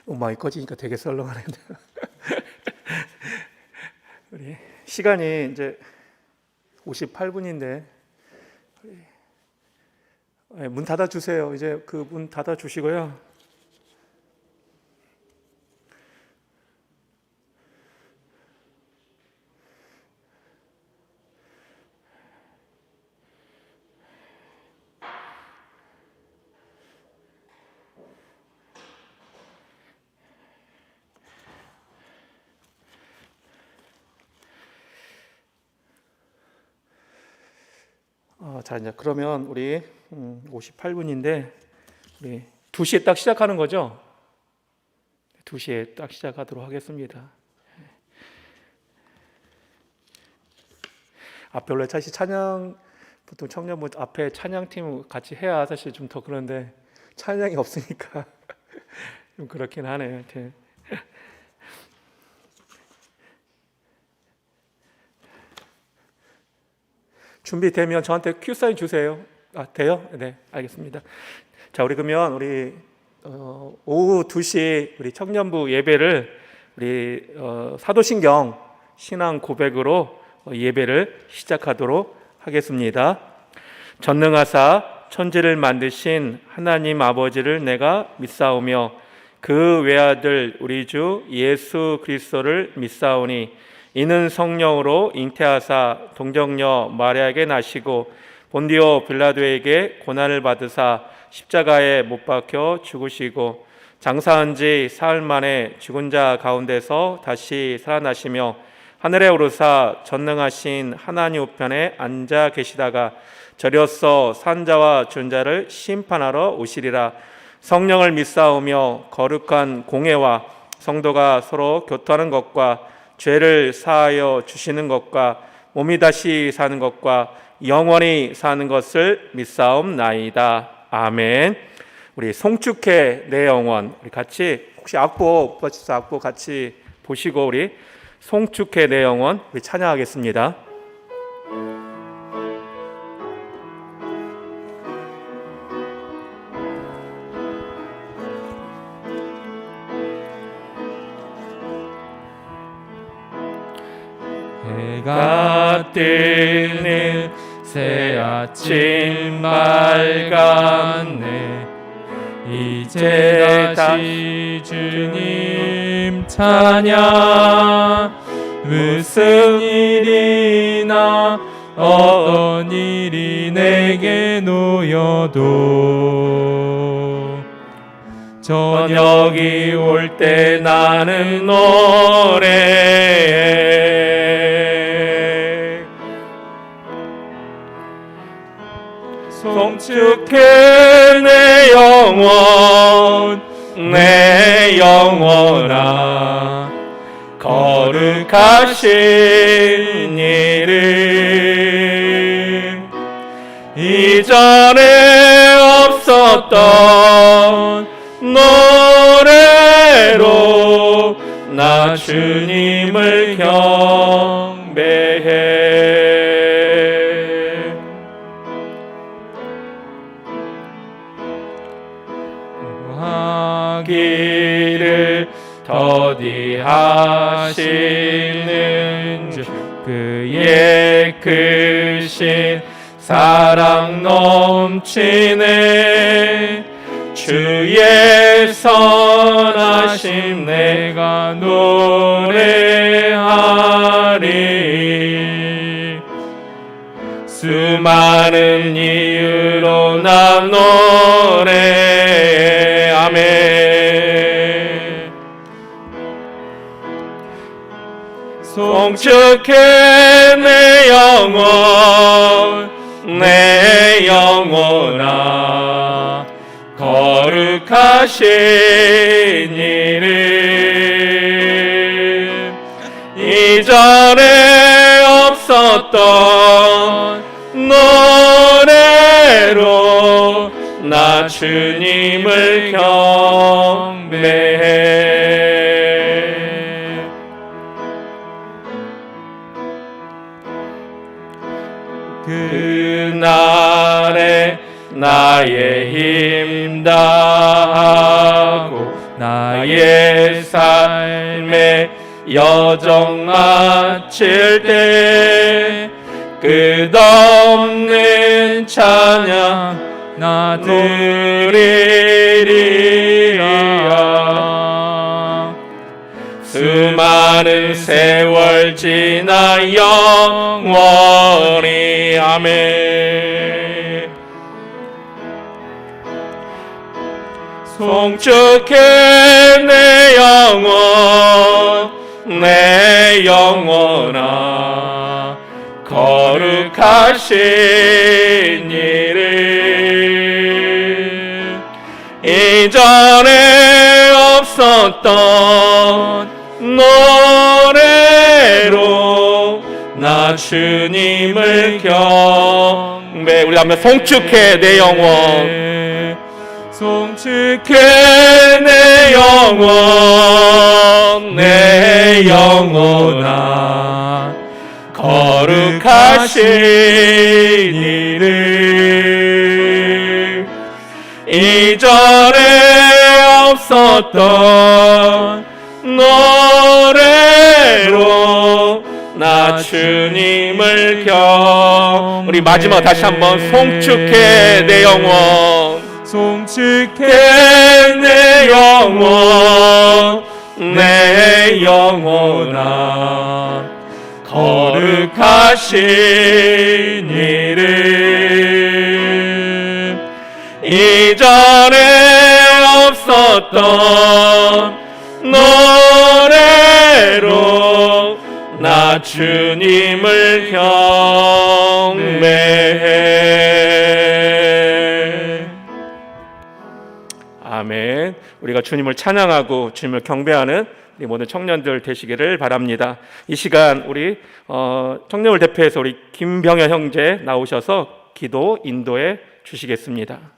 음악이 꺼지니까 되게 썰렁하네. 우리 시간이 이제 58분인데 문 닫아 주세요. 이제 그 문 닫아 주시고요. 자, 이제 그러면 우리 58분인데 우리 2시에 딱 시작하는 거죠? 2시에 딱 시작하도록 하겠습니다. 앞에 원래 사실 찬양, 보통 청년분 앞에 찬양팀 같이 해야 사실 좀 더 그런데 찬양이 없으니까 좀 그렇긴 하네요. 준비되면 저한테 큐 사인 주세요. 돼요? 네, 알겠습니다. 자, 우리 그러면 우리 오후 2시 우리 청년부 예배를 우리 사도신경 신앙 고백으로 예배를 시작하도록 하겠습니다. 전능하사 천지를 만드신 하나님 아버지를 내가 믿사오며 그 외아들 우리 주 예수 그리스도를 믿사오니 이는 성령으로 잉태하사 동정녀 마리아에게 나시고 본디오 빌라도에게 고난을 받으사 십자가에 못 박혀 죽으시고 장사한 지 사흘 만에 죽은 자 가운데서 다시 살아나시며 하늘에 오르사 전능하신 하나님 우편에 앉아 계시다가 저려서 산자와 준자를 심판하러 오시리라. 성령을 믿사오며 거룩한 공회와 성도가 서로 교통하는 것과 죄를 사하여 주시는 것과 몸이 다시 사는 것과 영원히 사는 것을 믿사옵나이다. 아멘. 우리 송축해 내 영혼, 우리 같이 혹시 악보 같이 보시고 우리 송축해 내 영혼 우리 찬양하겠습니다. 해가 뜨는 새 아침 밝았네. 이제 다시 주님 찬양. 무슨 일이나 어떤 일이 내게 놓여도 저녁이 올 때 나는 노래해. 송축해 내 영혼 내 영혼아 거룩하신 이름 이전에 없었던 노래로 나 주님을 경배해. 하기를 더디하시는 주 그의 크신 사랑 넘치네. 주의 선하심 내가 노래하리. 수많은 이유로 나 노래해. 아멘. 송축해 내 영혼 내 영혼아 거룩하신 이름 이전에 없었던 노래로 나 주님을 경배해. 그날에 나의 힘 다하고 나의 삶의 여정 마칠 때 끝없는 찬양 나 드리리라. 수많은 세월 지나 영원히 아멘. 송축해 내 영혼 내 영혼아 거룩하신 이를 이전에 없었던 노래로 나 주님을 경배. 우리 한번 송축해 내 영혼 송축해 내 영혼 내 영혼아 거룩하신 이를 이전에 없었던 노래로 나 주님을 우리 마지막 다시 한번 송축해 내 영혼 송축해 내 영혼 내 영혼아 거룩하신 이를 이전에 없었던 노래로 나 주님을 경배해. 아멘. 우리가 주님을 찬양하고 주님을 경배하는 우리 모든 청년들 되시기를 바랍니다. 이 시간 우리 청년을 대표해서 우리 김병현 형제 나오셔서 기도 인도해 주시겠습니다.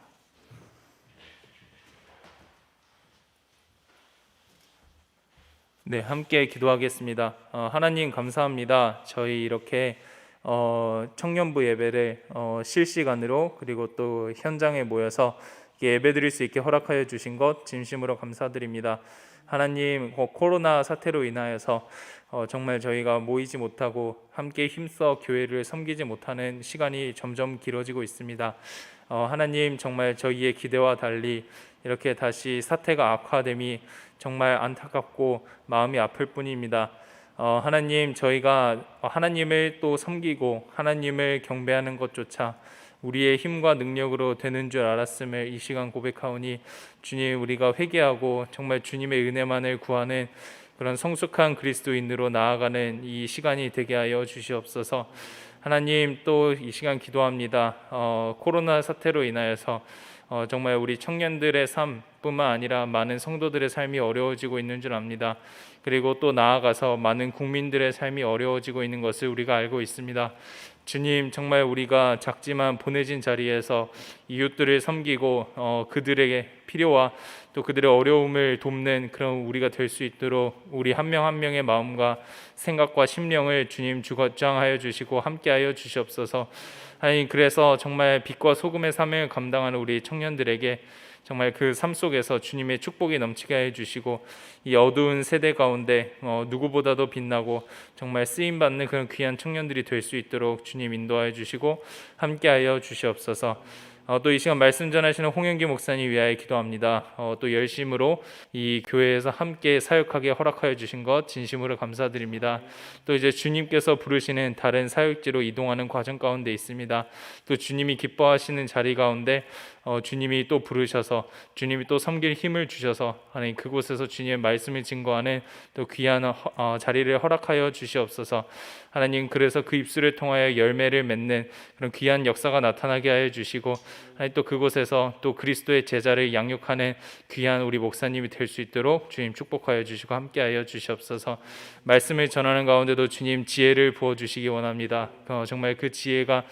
네, 함께 기도하겠습니다. 하나님 감사합니다. 저희 이렇게 청년부 예배를 실시간으로 그리고 또 현장에 모여서 예배드릴 수 있게 허락하여 주신 것 진심으로 감사드립니다. 하나님, 코로나 사태로 인하여서 정말 저희가 모이지 못하고 함께 힘써 교회를 섬기지 못하는 시간이 점점 길어지고 있습니다. 하나님, 정말 저희의 기대와 달리 이렇게 다시 사태가 악화됨이 정말 안타깝고 마음이 아플 뿐입니다. 하나님, 저희가 하나님을 또 섬기고 하나님을 경배하는 것조차 우리의 힘과 능력으로 되는 줄 알았음을 이 시간 고백하오니 주님, 우리가 회개하고 정말 주님의 은혜만을 구하는 그런 성숙한 그리스도인으로 나아가는 이 시간이 되게 하여 주시옵소서. 하나님, 또 이 시간 기도합니다. 코로나 사태로 인하여서 정말 우리 청년들의 삶뿐만 아니라 많은 성도들의 삶이 어려워지고 있는 줄 압니다. 그리고 또 나아가서 많은 국민들의 삶이 어려워지고 있는 것을 우리가 알고 있습니다. 주님, 정말 우리가 작지만 보내진 자리에서 이웃들을 섬기고 그들에게 필요와 또 그들의 어려움을 돕는 그런 우리가 될 수 있도록 우리 한 명 한 명의 마음과 생각과 심령을 주님 주거장하여 주시고 함께하여 주시옵소서. 하나님, 그래서 정말 빛과 소금의 사명을 감당하는 우리 청년들에게 정말 그 삶 속에서 주님의 축복이 넘치게 해주시고 이 어두운 세대 가운데 누구보다도 빛나고 정말 쓰임받는 그런 귀한 청년들이 될 수 있도록 주님 인도하여 주시고 함께하여 주시옵소서. 또 이 시간 말씀 전하시는 홍영기 목사님 위하여 기도합니다. 또 열심으로 이 교회에서 함께 사역하게 허락하여 주신 것 진심으로 감사드립니다. 또 이제 주님께서 부르시는 다른 사역지로 이동하는 과정 가운데 있습니다. 또 주님이 기뻐하시는 자리 가운데 주님이 또 부르셔서 주님이 또 섬길 힘을 주셔서 하나님 그곳에서 주님의 말씀을 증거하는 또 귀한 자리를 허락하여 주시옵소서. 하나님, 그래서 그 입술을 통하여 열매를 맺는 그런 귀한 역사가 나타나게 하여 주시고 하나님, 또 그곳에서 또 그리스도의 제자를 양육하는 귀한 우리 목사님이 될 수 있도록 주님 축복하여 주시고 함께하여 주시옵소서. 말씀을 전하는 가운데도 주님 지혜를 부어주시기 원합니다. 정말 그 지혜가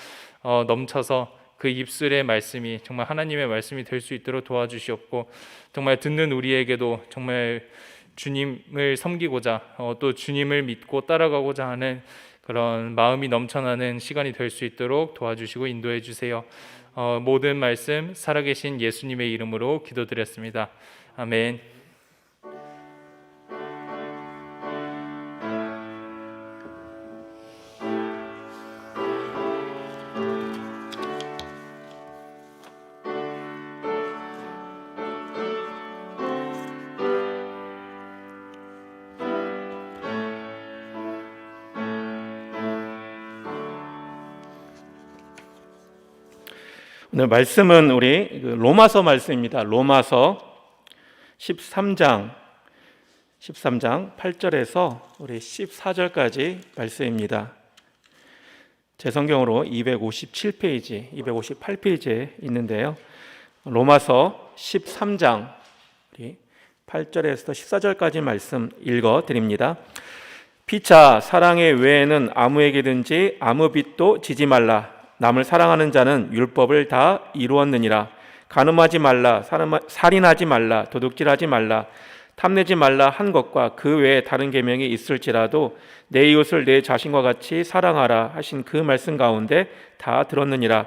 넘쳐서 그 입술의 말씀이 정말 하나님의 말씀이 될 수 있도록 도와주시옵고 정말 듣는 우리에게도 정말 주님을 섬기고자 또 주님을 믿고 따라가고자 하는 그런 마음이 넘쳐나는 시간이 될 수 있도록 도와주시고 인도해 주세요. 모든 말씀 살아계신 예수님의 이름으로 기도드렸습니다. 아멘. 오늘 말씀은 우리 로마서 말씀입니다. 로마서 13장 8절에서 우리 14절까지 말씀입니다. 제 성경으로 257페이지, 258페이지에 있는데요. 로마서 13장 8절에서 14절까지 말씀 읽어드립니다. 피차 사랑의 외에는 아무에게든지 아무 빚도 지지 말라. 남을 사랑하는 자는 율법을 다 이루었느니라. 간음하지 말라, 살인하지 말라, 도둑질하지 말라, 탐내지 말라 한 것과 그 외에 다른 계명이 있을지라도 내 이웃을 내 자신과 같이 사랑하라 하신 그 말씀 가운데 다 들었느니라.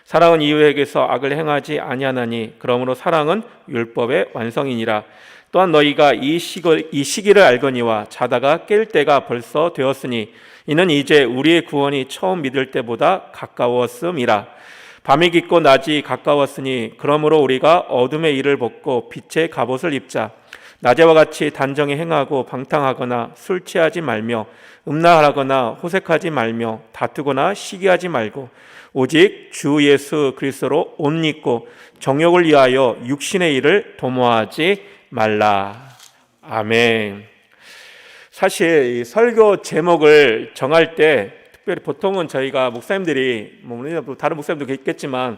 사랑은 이웃에게서 악을 행하지 아니하나니 그러므로 사랑은 율법의 완성이니라. 또한 너희가 이 시기를 알거니와 자다가 깰 때가 벌써 되었으니 이는 이제 우리의 구원이 처음 믿을 때보다 가까웠음이라. 밤이 깊고 낮이 가까웠으니 그러므로 우리가 어둠의 일을 벗고 빛의 갑옷을 입자. 낮에와 같이 단정히 행하고 방탕하거나 술 취하지 말며 음란하거나 호색하지 말며 다투거나 시기하지 말고 오직 주 예수 그리스도로 옷 입고 정욕을 위하여 육신의 일을 도모하지 말라. 아멘. 사실 이 설교 제목을 정할 때 특별히 보통은 저희가 목사님들이 다른 목사님도 있겠지만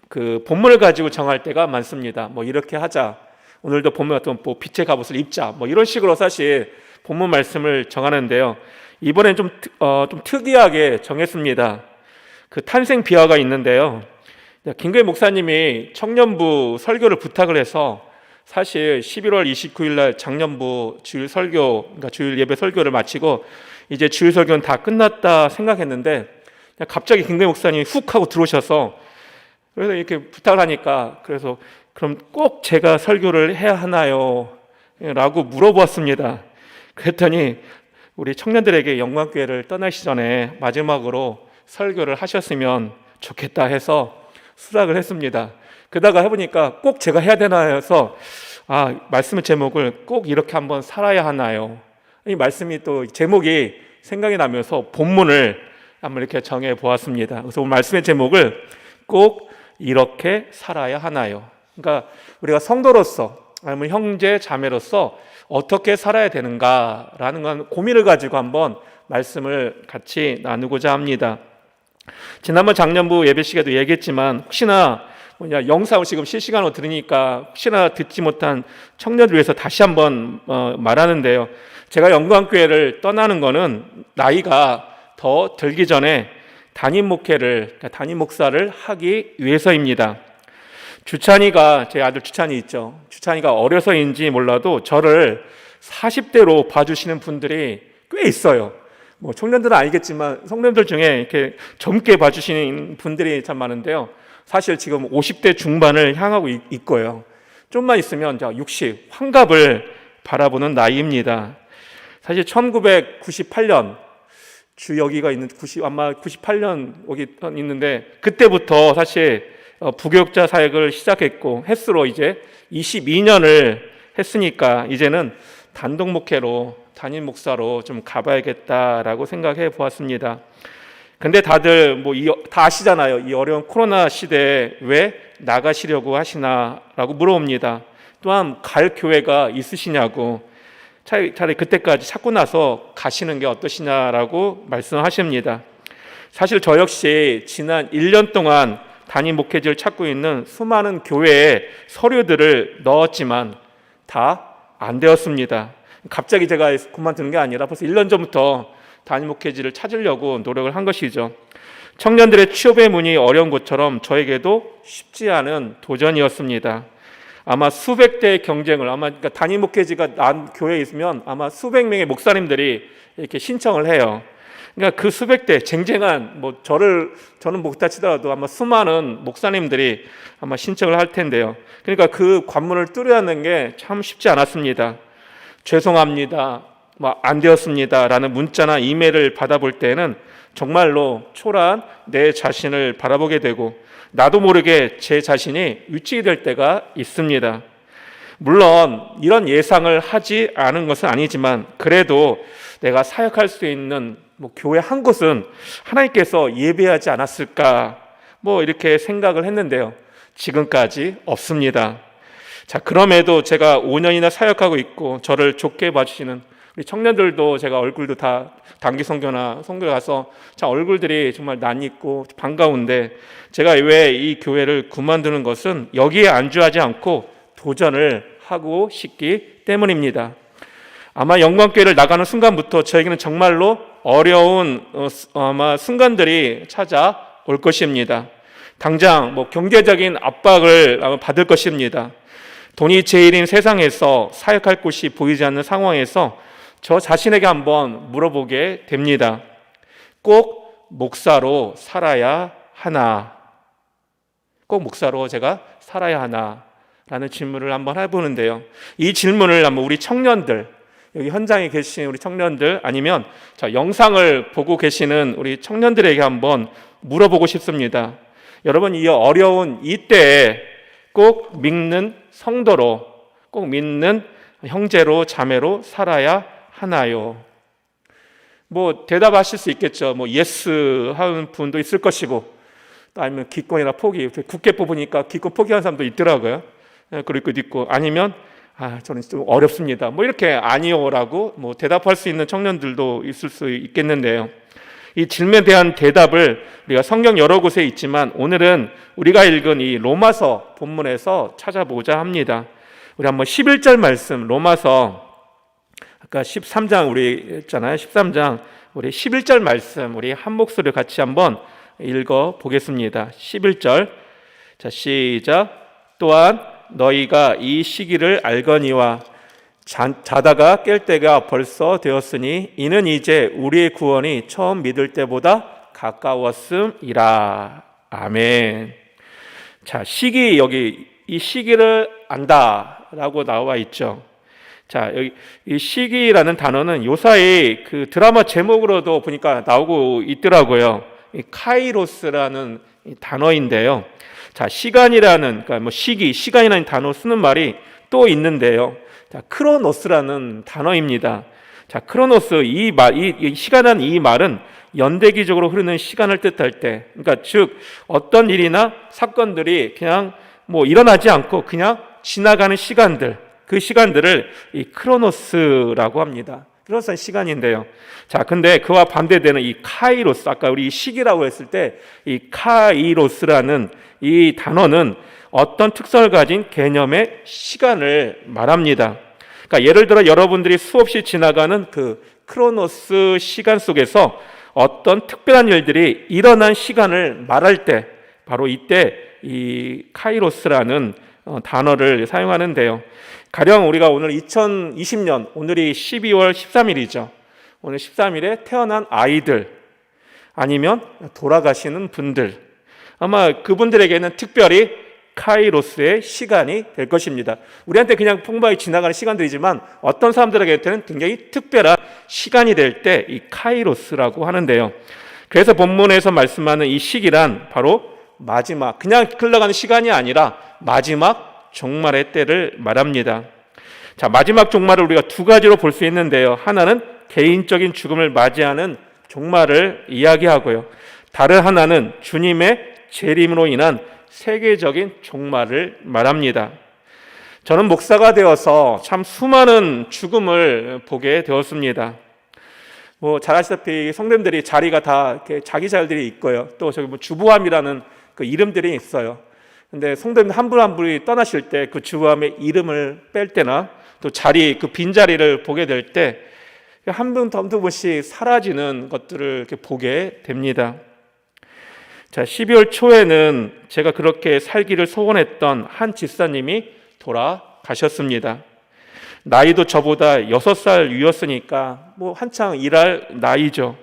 그 본문을 가지고 정할 때가 많습니다. 이렇게 하자. 오늘도 본문 같은 뭐 빛의 갑옷을 입자. 이런 식으로 사실 본문 말씀을 정하는데요. 이번엔 좀 특이하게 정했습니다. 그 탄생 비화가 있는데요. 김교회 목사님이 청년부 설교를 부탁을 해서 사실 11월 29일 날 작년부 주일 설교, 그러니까 주일 예배 설교를 마치고 이제 주일 설교는 다 끝났다 생각했는데 갑자기 김교회 목사님이 훅 하고 들어오셔서 그래서 이렇게 부탁을 하니까 그래서 그럼 꼭 제가 설교를 해야 하나요? 라고 물어보았습니다. 그랬더니 우리 청년들에게 영광교회를 떠나시 전에 마지막으로 설교를 하셨으면 좋겠다 해서 수락을 했습니다. 그러다가 해보니까 꼭 제가 해야 되나 해서 말씀의 제목을 꼭 이렇게 한번 살아야 하나요? 이 말씀이 또 제목이 생각이 나면서 본문을 한번 이렇게 정해 보았습니다. 그래서 오늘 말씀의 제목을 꼭 이렇게 살아야 하나요? 그러니까 우리가 성도로서 아니면 형제 자매로서 어떻게 살아야 되는가라는 건 고민을 가지고 한번 말씀을 같이 나누고자 합니다. 지난번 작년부 예배 시간에도 얘기했지만 혹시나 영상을 지금 실시간으로 들으니까 혹시나 듣지 못한 청년들 위해서 다시 한번 말하는데요. 제가 영광교회를 떠나는 거는 나이가 더 들기 전에 담임 목사를 하기 위해서입니다. 주찬이가, 제 아들 주찬이 있죠. 주찬이가 어려서인지 몰라도 저를 40대로 봐주시는 분들이 꽤 있어요. 청년들은 아니겠지만 성도님들 중에 이렇게 젊게 봐주시는 분들이 참 많은데요. 사실 지금 50대 중반을 향하고 있고요. 좀만 있으면 60, 환갑을 바라보는 나이입니다. 사실 1998년 주 여기가 있는 아마 98년 여기 있는데 그때부터 사실 부교육자 사역을 시작했고 횟수로 이제 22년을 했으니까 이제는 단독 목회로 담임 목사로 좀 가봐야겠다라고 생각해 보았습니다. 근데 다들 다 아시잖아요. 이 어려운 코로나 시대에 왜 나가시려고 하시나라고 물어봅니다. 또한 갈 교회가 있으시냐고, 차라리 그때까지 찾고 나서 가시는 게 어떠시냐라고 말씀하십니다. 사실 저 역시 지난 1년 동안 담임 목회지를 찾고 있는 수많은 교회에 서류들을 넣었지만 다 안 되었습니다. 갑자기 제가 그만두는 게 아니라 벌써 1년 전부터 담임 목회지를 찾으려고 노력을 한 것이죠. 청년들의 취업의 문이 어려운 것처럼 저에게도 쉽지 않은 도전이었습니다. 아마 수백 대의 경쟁을 그러니까 담임 목회지가 난 교회에 있으면 아마 수백 명의 목사님들이 이렇게 신청을 해요. 그러니까 그 수백 대 쟁쟁한 저는 목사 치더라도 아마 수많은 목사님들이 아마 신청을 할 텐데요. 그러니까 그 관문을 뚫어야하는 게 참 쉽지 않았습니다. 죄송합니다. 안 되었습니다라는 문자나 이메일을 받아볼 때는 정말로 초라한 내 자신을 바라보게 되고 나도 모르게 제 자신이 위축이 될 때가 있습니다. 물론 이런 예상을 하지 않은 것은 아니지만 그래도 내가 사역할 수 있는 교회 한 곳은 하나님께서 예배하지 않았을까 뭐 이렇게 생각을 했는데요. 지금까지 없습니다. 자, 그럼에도 제가 5년이나 사역하고 있고 저를 좋게 봐주시는 우리 청년들도 제가 얼굴도 다 단기 선교나 선교 가서 참 얼굴들이 정말 낯익고 반가운데 제가 왜 이 교회를 그만두는 것은 여기에 안주하지 않고 도전을 하고 싶기 때문입니다. 아마 영광교회를 나가는 순간부터 저에게는 정말로 어려운 아마 순간들이 찾아올 것입니다. 당장 뭐 경제적인 압박을 아마 받을 것입니다. 돈이 제일인 세상에서 사역할 곳이 보이지 않는 상황에서 저 자신에게 한번 물어보게 됩니다. 꼭 목사로 살아야 하나? 꼭 목사로 제가 살아야 하나? 라는 질문을 한번 해보는데요. 이 질문을 한번 우리 청년들, 여기 현장에 계신 우리 청년들 아니면 영상을 보고 계시는 우리 청년들에게 한번 물어보고 싶습니다. 여러분, 이 어려운 이때에 꼭 믿는 성도로, 꼭 믿는 형제로 자매로 살아야 하나요? 뭐 대답하실 수 있겠죠. 뭐 예스 하는 분도 있을 것이고, 또 아니면 기권이나 포기, 굳게 뽑으니까 기권 포기하는 사람도 있더라고요. 그리고 있고, 아니면 저는 좀 어렵습니다. 뭐 이렇게 아니요라고 뭐 대답할 수 있는 청년들도 있을 수 있겠는데요. 이 질문에 대한 대답을 우리가 성경 여러 곳에 있지만 오늘은 우리가 읽은 이 로마서 본문에서 찾아보자 합니다. 우리 한번 11절 말씀, 로마서 아까 13장 우리 했잖아요. 13장 우리 11절 말씀 우리 한 목소리로 같이 한번 읽어 보겠습니다. 11절. 자, 시작. 또한 너희가 이 시기를 알거니와 자다가 깰 때가 벌써 되었으니 이는 이제 우리의 구원이 처음 믿을 때보다 가까웠음이라. 아멘. 자, 시기, 여기 이 시기를 안다라고 나와 있죠. 자, 여기 이 시기라는 단어는 요사이 그 드라마 제목으로도 보니까 나오고 있더라고요. 이 카이로스라는 이 단어인데요. 자, 시간이라는, 그러니까 뭐 시간이라는 단어 쓰는 말이 또 있는데요. 자, 크로노스라는 단어입니다. 자, 크로노스, 이 시간이라는 이 말은 연대기적으로 흐르는 시간을 뜻할 때, 그러니까 즉 어떤 일이나 사건들이 그냥 뭐 일어나지 않고 그냥 지나가는 시간들, 그 시간들을 이 크로노스라고 합니다. 크로노스는 시간인데요. 자, 근데 그와 반대되는 이 카이로스, 아까 우리 시기라고 했을 때 이 카이로스라는 이 단어는 어떤 특성을 가진 개념의 시간을 말합니다. 그러니까 예를 들어 여러분들이 수없이 지나가는 그 크로노스 시간 속에서 어떤 특별한 일들이 일어난 시간을 말할 때 바로 이때 이 카이로스라는 단어를 사용하는데요. 가령 우리가 오늘 2020년 오늘이 12월 13일이죠. 오늘 13일에 태어난 아이들 아니면 돌아가시는 분들 아마 그분들에게는 특별히 카이로스의 시간이 될 것입니다. 우리한테 그냥 풍부하게 지나가는 시간들이지만 어떤 사람들에게는 굉장히 특별한 시간이 될 때 이 카이로스라고 하는데요. 그래서 본문에서 말씀하는 이 시기란 바로 마지막, 그냥 흘러가는 시간이 아니라 마지막 종말의 때를 말합니다. 자, 마지막 종말을 우리가 두 가지로 볼 수 있는데요. 하나는 개인적인 죽음을 맞이하는 종말을 이야기하고요. 다른 하나는 주님의 재림으로 인한 세계적인 종말을 말합니다. 저는 목사가 되어서 참 수많은 죽음을 보게 되었습니다. 뭐 잘 아시다시피 성도님들이 자리가 다 이렇게 자기 자리들이 있고요. 또 저기 뭐 주부함이라는 그 이름들이 있어요. 근데 성도님 한 분 한 분이 떠나실 때 그 주부함의 이름을 뺄 때나 또 자리, 그 빈자리를 보게 될 때 한 분 더 한 분씩 사라지는 것들을 이렇게 보게 됩니다. 자, 12월 초에는 제가 그렇게 살기를 소원했던 한 집사님이 돌아가셨습니다. 나이도 저보다 6살 위였으니까 뭐 한창 일할 나이죠.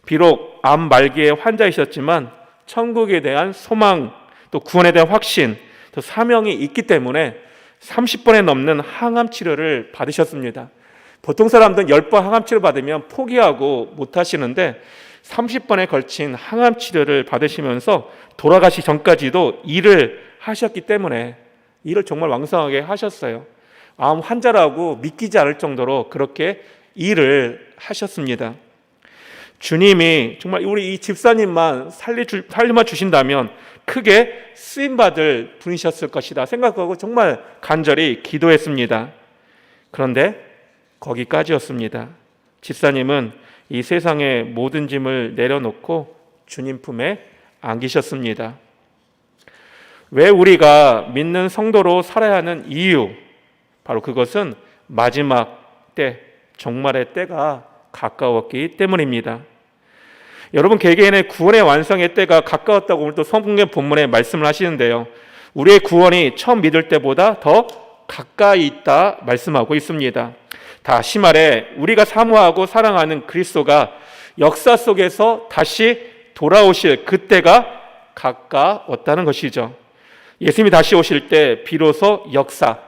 비록 암 말기의 환자이셨지만 천국에 대한 소망, 또 구원에 대한 확신, 또 사명이 있기 때문에 30번에 넘는 항암 치료를 받으셨습니다. 보통 사람들은 10번 항암 치료 받으면 포기하고 못 하시는데 30번에 걸친 항암 치료를 받으시면서 돌아가시 전까지도 일을 하셨기 때문에 일을 정말 왕성하게 하셨어요. 암 환자라고 믿기지 않을 정도로 그렇게 일을 하셨습니다. 주님이 정말 우리 이 집사님만 살려만 주신다면 크게 쓰임받을 분이셨을 것이다 생각하고 정말 간절히 기도했습니다. 그런데 거기까지였습니다. 집사님은 이 세상의 모든 짐을 내려놓고 주님 품에 안기셨습니다. 왜 우리가 믿는 성도로 살아야 하는 이유, 바로 그것은 마지막 때, 종말의 때가 가까웠기 때문입니다. 여러분, 개개인의 구원의 완성의 때가 가까웠다고 오늘 또 성경 본문에 말씀을 하시는데요, 우리의 구원이 처음 믿을 때보다 더 가까이 있다 말씀하고 있습니다. 다시 말해 우리가 사모하고 사랑하는 그리스도가 역사 속에서 다시 돌아오실 그때가 가까웠다는 것이죠. 예수님이 다시 오실 때 비로소 역사,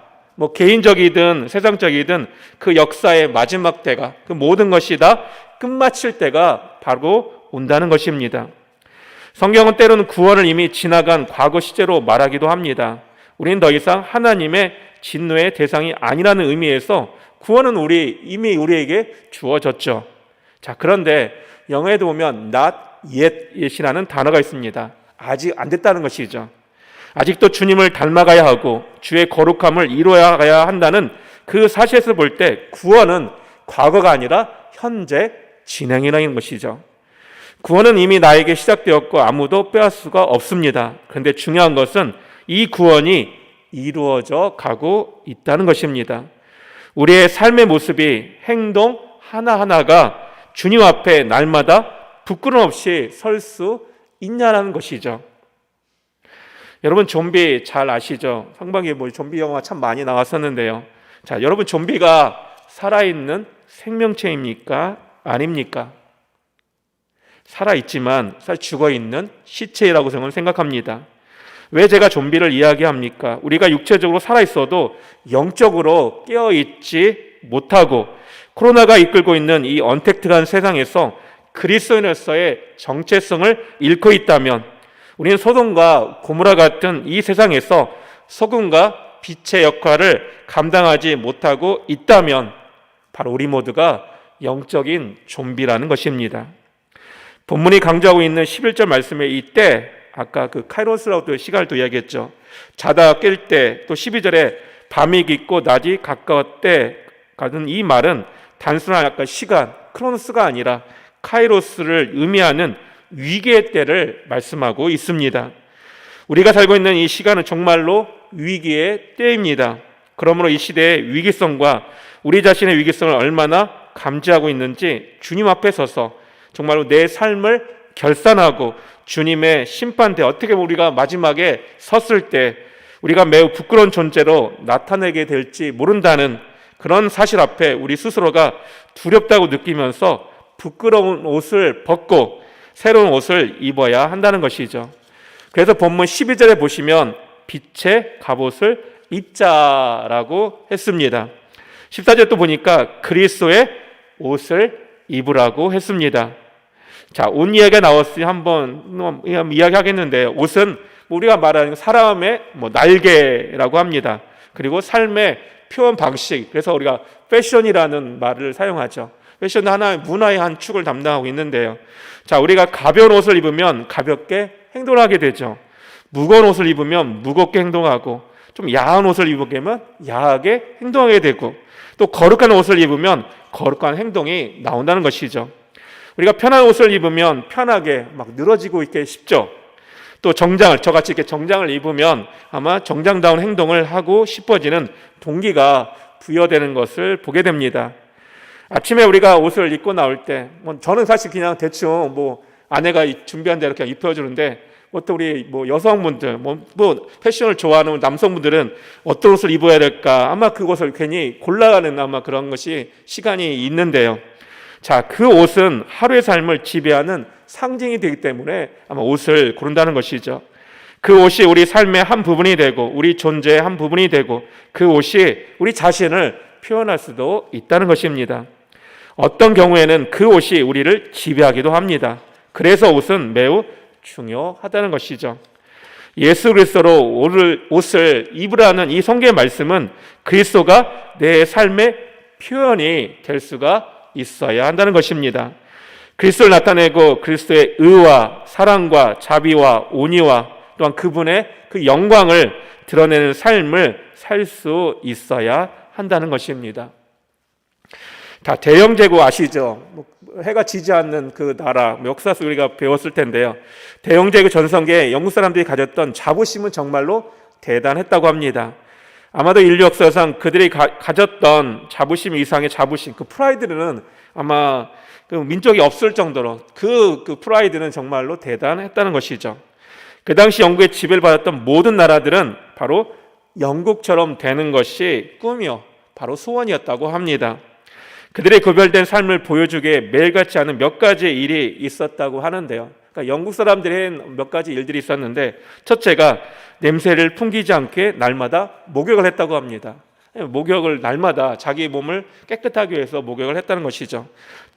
개인적이든 세상적이든 그 역사의 마지막 때가, 그 모든 것이 다 끝마칠 때가 바로 온다는 것입니다. 성경은 때로는 구원을 이미 지나간 과거 시제로 말하기도 합니다. 우리는 더 이상 하나님의 진노의 대상이 아니라는 의미에서 구원은 이미 우리에게 주어졌죠. 자, 그런데 영어에도 보면 not yet이라는 단어가 있습니다. 아직 안 됐다는 것이죠. 아직도 주님을 닮아가야 하고 주의 거룩함을 이루어야 한다는 그 사실에서 볼 때 구원은 과거가 아니라 현재 진행이라는 것이죠. 구원은 이미 나에게 시작되었고 아무도 빼앗을 수가 없습니다. 그런데 중요한 것은 이 구원이 이루어져 가고 있다는 것입니다. 우리의 삶의 모습이, 행동 하나하나가 주님 앞에 날마다 부끄럼 없이 설 수 있냐는 것이죠. 여러분, 좀비 잘 아시죠? 상반기에 좀비 영화 참 많이 나왔었는데요. 자, 여러분, 좀비가 살아있는 생명체입니까? 아닙니까? 살아있지만 죽어있는 시체라고 저는 생각합니다. 왜 제가 좀비를 이야기합니까? 우리가 육체적으로 살아있어도 영적으로 깨어있지 못하고 코로나가 이끌고 있는 이 언택트한 세상에서 그리스도인으로서의 정체성을 잃고 있다면, 우리는 소돔과 고모라 같은 이 세상에서 소금과 빛의 역할을 감당하지 못하고 있다면 바로 우리 모두가 영적인 좀비라는 것입니다. 본문이 강조하고 있는 11절 말씀의 이때, 아까 그 카이로스라고 시간을 또 이야기했죠. 자다 깰 때, 또 12절에 밤이 깊고 낮이 가까웠때 가는 이 말은 단순한 아까 시간, 크로노스가 아니라 카이로스를 의미하는 위기의 때를 말씀하고 있습니다. 우리가 살고 있는 이 시간은 정말로 위기의 때입니다. 그러므로 이 시대의 위기성과 우리 자신의 위기성을 얼마나 감지하고 있는지 주님 앞에 서서 정말로 내 삶을 결산하고 주님의 심판대, 어떻게 우리가 마지막에 섰을 때 우리가 매우 부끄러운 존재로 나타내게 될지 모른다는 그런 사실 앞에 우리 스스로가 두렵다고 느끼면서 부끄러운 옷을 벗고 새로운 옷을 입어야 한다는 것이죠. 그래서 본문 12절에 보시면 빛의 갑옷을 입자라고 했습니다. 14절 또 보니까 그리스도의 옷을 입으라고 했습니다. 자, 옷 이야기가 나왔으니 한번 이야기하겠는데, 옷은 우리가 말하는 사람의 날개라고 합니다. 그리고 삶의 표현 방식, 그래서 우리가 패션이라는 말을 사용하죠. 패션은 하나의 문화의 한 축을 담당하고 있는데요. 자, 우리가 가벼운 옷을 입으면 가볍게 행동하게 되죠. 무거운 옷을 입으면 무겁게 행동하고, 좀 야한 옷을 입으면 야하게 행동하게 되고, 또 거룩한 옷을 입으면 거룩한 행동이 나온다는 것이죠. 우리가 편한 옷을 입으면 편하게 늘어지고 있게 싶죠. 또 저같이 이렇게 정장을 입으면 아마 정장다운 행동을 하고 싶어지는 동기가 부여되는 것을 보게 됩니다. 아침에 우리가 옷을 입고 나올 때, 저는 사실 그냥 대충 아내가 준비한 대로 그냥 입혀주는데, 또 우리 여성분들, 패션을 좋아하는 남성분들은 어떤 옷을 입어야 될까? 아마 그것을 괜히 골라가는 아마 그런 것이 시간이 있는데요. 자, 그 옷은 하루의 삶을 지배하는 상징이 되기 때문에 아마 옷을 고른다는 것이죠. 그 옷이 우리 삶의 한 부분이 되고 우리 존재의 한 부분이 되고 그 옷이 우리 자신을 표현할 수도 있다는 것입니다. 어떤 경우에는 그 옷이 우리를 지배하기도 합니다. 그래서 옷은 매우 중요하다는 것이죠. 예수 그리스도로 옷을 입으라는 이 성경의 말씀은 그리스도가 내 삶의 표현이 될 수가 있어야 한다는 것입니다. 그리스도를 나타내고 그리스도의 의와 사랑과 자비와 온유와 또한 그분의 그 영광을 드러내는 삶을 살 수 있어야 한다는 것입니다. 다 대영제국 아시죠? 해가 지지 않는 그 나라, 역사에서 우리가 배웠을 텐데요. 대영제국 전성기에 영국 사람들이 가졌던 자부심은 정말로 대단했다고 합니다. 아마도 인류 역사상 그들이 가졌던 자부심 이상의 자부심, 그 프라이드는 아마 그 민족이 없을 정도로 그 프라이드는 정말로 대단했다는 것이죠. 그 당시 영국의 지배를 받았던 모든 나라들은 바로 영국처럼 되는 것이 꿈이요, 바로 소원이었다고 합니다. 그들의 구별된 삶을 보여주기에 매일같이 하는 몇 가지의 일이 있었다고 하는데요. 그러니까 영국 사람들이 한 몇 가지 일들이 있었는데, 첫째가 냄새를 풍기지 않게 날마다 목욕을 했다고 합니다. 목욕을 날마다 자기 몸을 깨끗하게 위해서 목욕을 했다는 것이죠.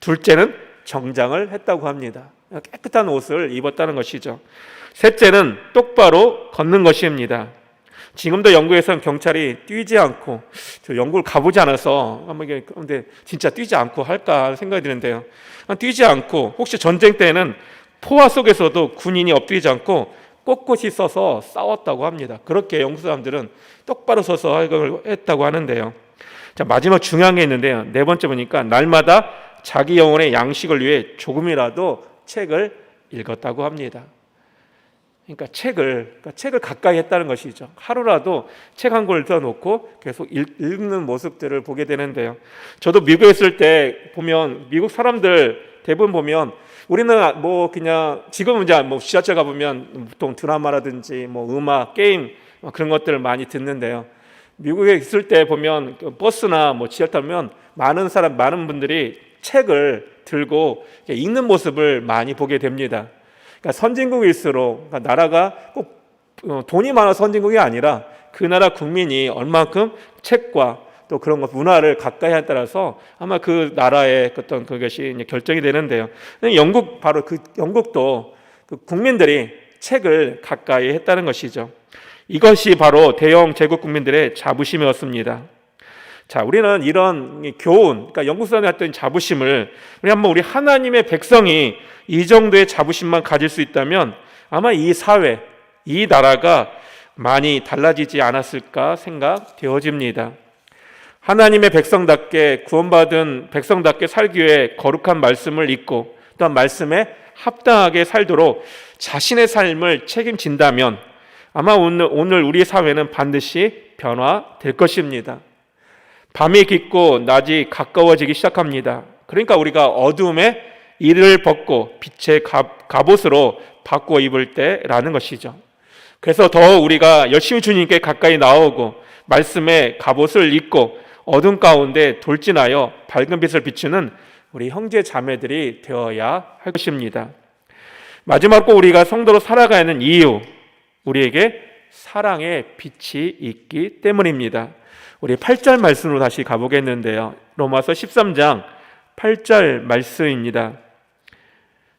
둘째는 정장을 했다고 합니다. 깨끗한 옷을 입었다는 것이죠. 셋째는 똑바로 걷는 것입니다. 지금도 영국에서는 경찰이 뛰지 않고, 저 영국을 가보지 않아서 근데 진짜 뛰지 않고 할까 생각이 드는데요. 뛰지 않고, 혹시 전쟁 때는 포화 속에서도 군인이 엎드리지 않고 꼿꼿이 서서 싸웠다고 합니다. 그렇게 영국 사람들은 똑바로 서서 이걸 했다고 하는데요. 자, 마지막 중요한 게 있는데요. 네 번째 보니까 날마다 자기 영혼의 양식을 위해 조금이라도 책을 읽었다고 합니다. 그러니까 책을 가까이 했다는 것이죠. 하루라도 책 한 권 읽어놓고 계속 읽는 모습들을 보게 되는데요. 저도 미국에 있을 때 보면 미국 사람들 대부분 보면, 우리는 뭐 그냥 지금은 이제 뭐 지하철 가보면 보통 드라마라든지 뭐 음악, 게임 그런 것들을 많이 듣는데요. 미국에 있을 때 보면 버스나 뭐 지하철 타면 많은 분들이 책을 들고 읽는 모습을 많이 보게 됩니다. 그러니까 선진국일수록, 그러니까 나라가 꼭 돈이 많아서 선진국이 아니라 그 나라 국민이 얼만큼 책과 또 그런 것, 문화를 가까이 하에 따라서 아마 그 나라의 어떤 그것이 결정이 되는데요. 바로 영국도 그 국민들이 책을 가까이 했다는 것이죠. 이것이 바로 대영 제국 국민들의 자부심이었습니다. 자, 우리는 이런 교훈, 그러니까 영국 사람이 했던 자부심을 우리 하나님의 백성이 이 정도의 자부심만 가질 수 있다면 아마 이 사회, 이 나라가 많이 달라지지 않았을까 생각되어집니다. 하나님의 백성답게, 구원받은 백성답게 살기 위해 거룩한 말씀을 읽고 또한 말씀에 합당하게 살도록 자신의 삶을 책임진다면 아마 오늘 우리 사회는 반드시 변화될 것입니다. 밤이 깊고 낮이 가까워지기 시작합니다. 그러니까 우리가 어두움에 이를 벗고 빛의 갑옷으로 바꾸어 입을 때라는 것이죠. 그래서 더 우리가 열심히 주님께 가까이 나오고 말씀의 갑옷을 입고 어둠 가운데 돌진하여 밝은 빛을 비추는 우리 형제 자매들이 되어야 할 것입니다. 마지막으로 우리가 성도로 살아가야 하는 이유, 우리에게 사랑의 빛이 있기 때문입니다. 우리 8절 말씀으로 다시 가보겠는데요. 로마서 13장 8절 말씀입니다.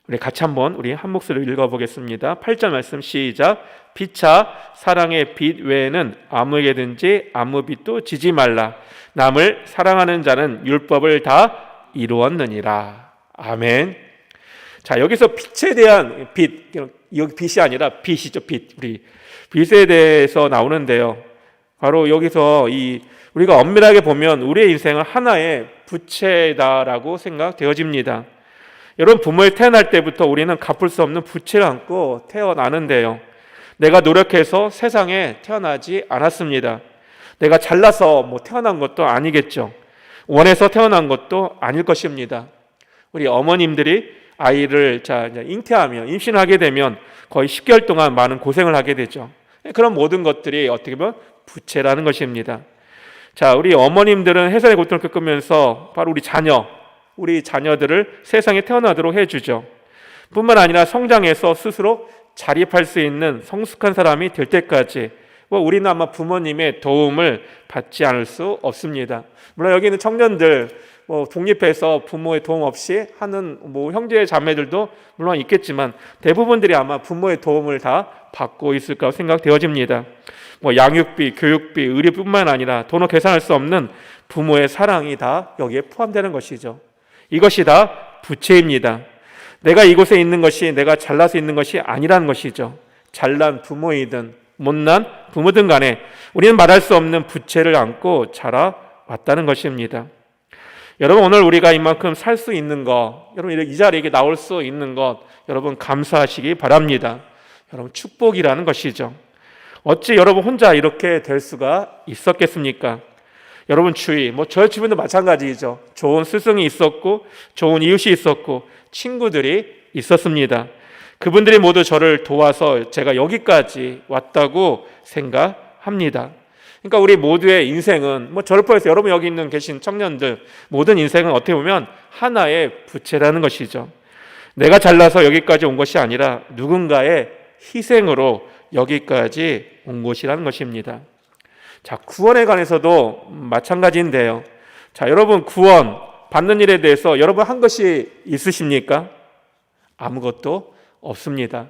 우리 같이 우리 한 목소리로 읽어보겠습니다. 8절 말씀 시작. 피차 사랑의 빛 외에는 아무에게든지 아무 빛도 지지 말라. 남을 사랑하는 자는 율법을 다 이루었느니라. 아멘. 자, 여기서 빛에 대한 빛, 여기 빛이 아니라 빛이죠. 우리 빛에 대해서 나오는데요. 바로 여기서 우리가 엄밀하게 보면 우리의 인생은 하나의 부채다라고 생각되어집니다. 여러분, 부모에 태어날 때부터 우리는 갚을 수 없는 부채를 안고 태어나는데요. 내가 노력해서 세상에 태어나지 않았습니다. 내가 잘나서 태어난 것도 아니겠죠. 원해서 태어난 것도 아닐 것입니다. 우리 어머님들이 아이를 잉태하면, 임신하게 되면 거의 10개월 동안 많은 고생을 하게 되죠. 그런 모든 것들이 어떻게 보면 부채라는 것입니다. 자, 우리 어머님들은 해산의 고통을 겪으면서 바로 우리 자녀들을 세상에 태어나도록 해주죠. 뿐만 아니라 성장해서 스스로 자립할 수 있는 성숙한 사람이 될 때까지 우리는 아마 부모님의 도움을 받지 않을 수 없습니다. 물론 여기 있는 청년들 독립해서 부모의 도움 없이 하는 형제 자매들도 물론 있겠지만 대부분들이 아마 부모의 도움을 다 받고 있을 거라고 생각되어집니다. 양육비, 교육비, 의료뿐만 아니라 돈으로 계산할 수 없는 부모의 사랑이 다 여기에 포함되는 것이죠. 이것이 다 부채입니다. 내가 이곳에 있는 것이 내가 잘나서 있는 것이 아니라는 것이죠. 잘난 부모이든 못난 부모든 간에 우리는 말할 수 없는 부채를 안고 자라왔다는 것입니다. 여러분, 오늘 우리가 이만큼 살 수 있는 것, 여러분 이 자리에 나올 수 있는 것, 여러분 감사하시기 바랍니다. 여러분 축복이라는 것이죠. 어찌 여러분 혼자 이렇게 될 수가 있었겠습니까? 여러분 주위, 저희 주변도 마찬가지죠. 좋은 스승이 있었고 좋은 이웃이 있었고 친구들이 있었습니다. 그분들이 모두 저를 도와서 제가 여기까지 왔다고 생각합니다. 그러니까 우리 모두의 인생은 저를 포함해서 여러분 여기 있는 계신 청년들 모든 인생은 어떻게 보면 하나의 부채라는 것이죠. 내가 잘나서 여기까지 온 것이 아니라 누군가의 희생으로 여기까지 온 것이라는 것입니다. 자, 구원에 관해서도 마찬가지인데요. 자, 여러분 구원 받는 일에 대해서 여러분 한 것이 있으십니까? 아무것도 없습니다.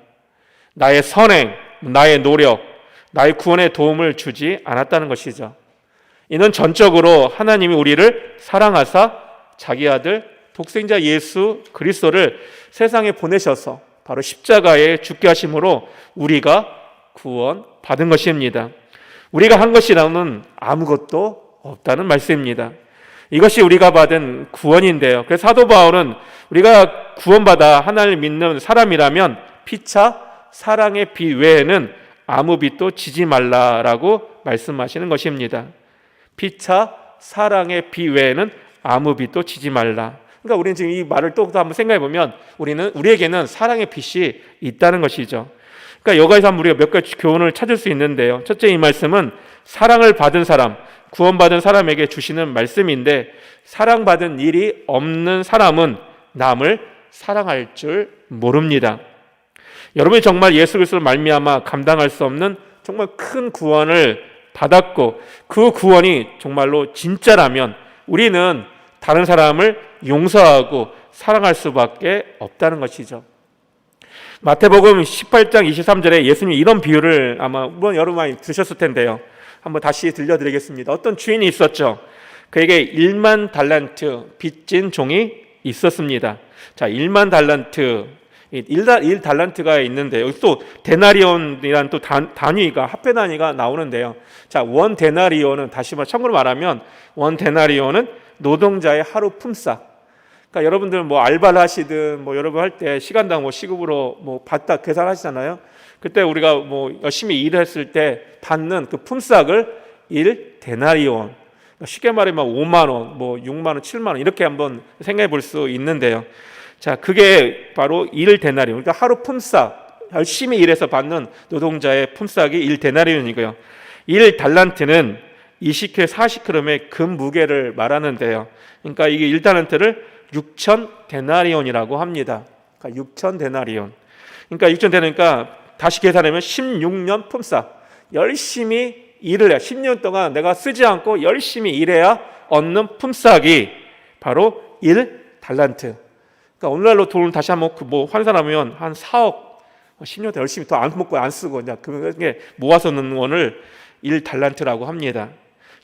나의 선행, 나의 노력, 나의 구원에 도움을 주지 않았다는 것이죠. 이는 전적으로 하나님이 우리를 사랑하사 자기 아들 독생자 예수 그리스도를 세상에 보내셔서 바로 십자가에 죽게 하심으로 우리가 구원받은 것입니다. 우리가 한 것이라는 아무것도 없다는 말씀입니다. 이것이 우리가 받은 구원인데요. 그래서 사도 바울은 우리가 구원받아 하나님을 믿는 사람이라면 피차 사랑의 비 외에는 아무 빚도 지지 말라라고 말씀하시는 것입니다. 피차 사랑의 비 외에는 아무 빚도 지지 말라. 그러니까 우리는 지금 이 말을 또 한번 생각해 보면 우리에게는 사랑의 빚이 있다는 것이죠. 그러니까 여기서 한번 우리가 몇 가지 교훈을 찾을 수 있는데요. 첫째, 이 말씀은 사랑을 받은 사람, 구원받은 사람에게 주시는 말씀인데, 사랑받은 일이 없는 사람은 남을 사랑할 줄 모릅니다. 여러분이 정말 예수 그리스도를 말미암아 감당할 수 없는 정말 큰 구원을 받았고 그 구원이 정말로 진짜라면 우리는 다른 사람을 용서하고 사랑할 수밖에 없다는 것이죠. 마태복음 18장 23절에 예수님이 이런 비유를 아마 여러분 많이 들으셨을 텐데요. 한번 다시 들려드리겠습니다. 어떤 주인이 있었죠. 그에게 1만 달란트 빚진 종이 있었습니다. 자, 1만 달란트, 1달란트가 있는데 여기 또 데나리온이라는 또 단위가 화폐 단위가 나오는데요. 자, 원 데나리온은 다시 참고로 말하면 원 데나리온은 노동자의 하루 품삯. 그러니까 여러분들 알바를 하시든 여러분 할 때 시간당 시급으로 받다 계산하시잖아요. 그때 우리가 열심히 일을 했을 때 받는 그 품삯을 1 데나리온. 쉽게 말하면 5만 원, 6만 원, 7만 원 이렇게 한번 생각해 볼 수 있는데요. 자, 그게 바로 1 데나리온. 그러니까 하루 품삯, 열심히 일해서 받는 노동자의 품삯이 1 데나리온이고요. 1 달란트는 20kg, 40g의 금 무게를 말하는데요. 그러니까 이게 1 달란트를 6천 데나리온이라고 합니다. 그러니까 6천 데나리온. 그러니까 6천 데나리온이니까 다시 계산하면 16년 품삯. 열심히 일을 해야 10년 동안 내가 쓰지 않고 열심히 일해야 얻는 품삯이 바로 1 달란트. 그러니까 오늘날로 돈을 다시 한번 환산하면 한 4억 10년 동안 열심히 더 안 먹고 안 쓰고 그게 모아서 넣는 원을 1 달란트라고 합니다.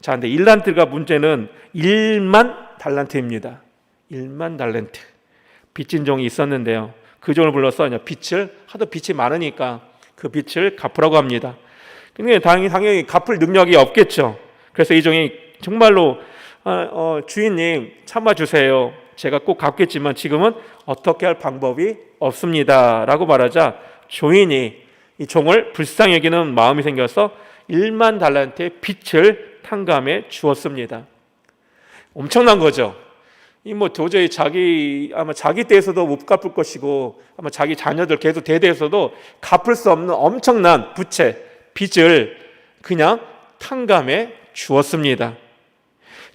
자, 근데 1달란트가 문제는 1만 달란트입니다. 1만 달란트. 빚진 종이 있었는데요. 그 종을 불러서 하도 빚이 많으니까 그 빚을 갚으라고 합니다. 근데 당연히 갚을 능력이 없겠죠. 그래서 이 종이 정말로 주인님 참아주세요. 제가 꼭 갚겠지만 지금은 어떻게 할 방법이 없습니다 라고 말하자 주인이 이 종을 불쌍히 여기는 마음이 생겨서 1만 달란트의 빚을 탕감해 주었습니다. 엄청난 거죠. 도저히 아마 자기 때에서도 못 갚을 것이고 아마 자기 자녀들 계속 대대에서도 갚을 수 없는 엄청난 빚을 그냥 탕감해 주었습니다.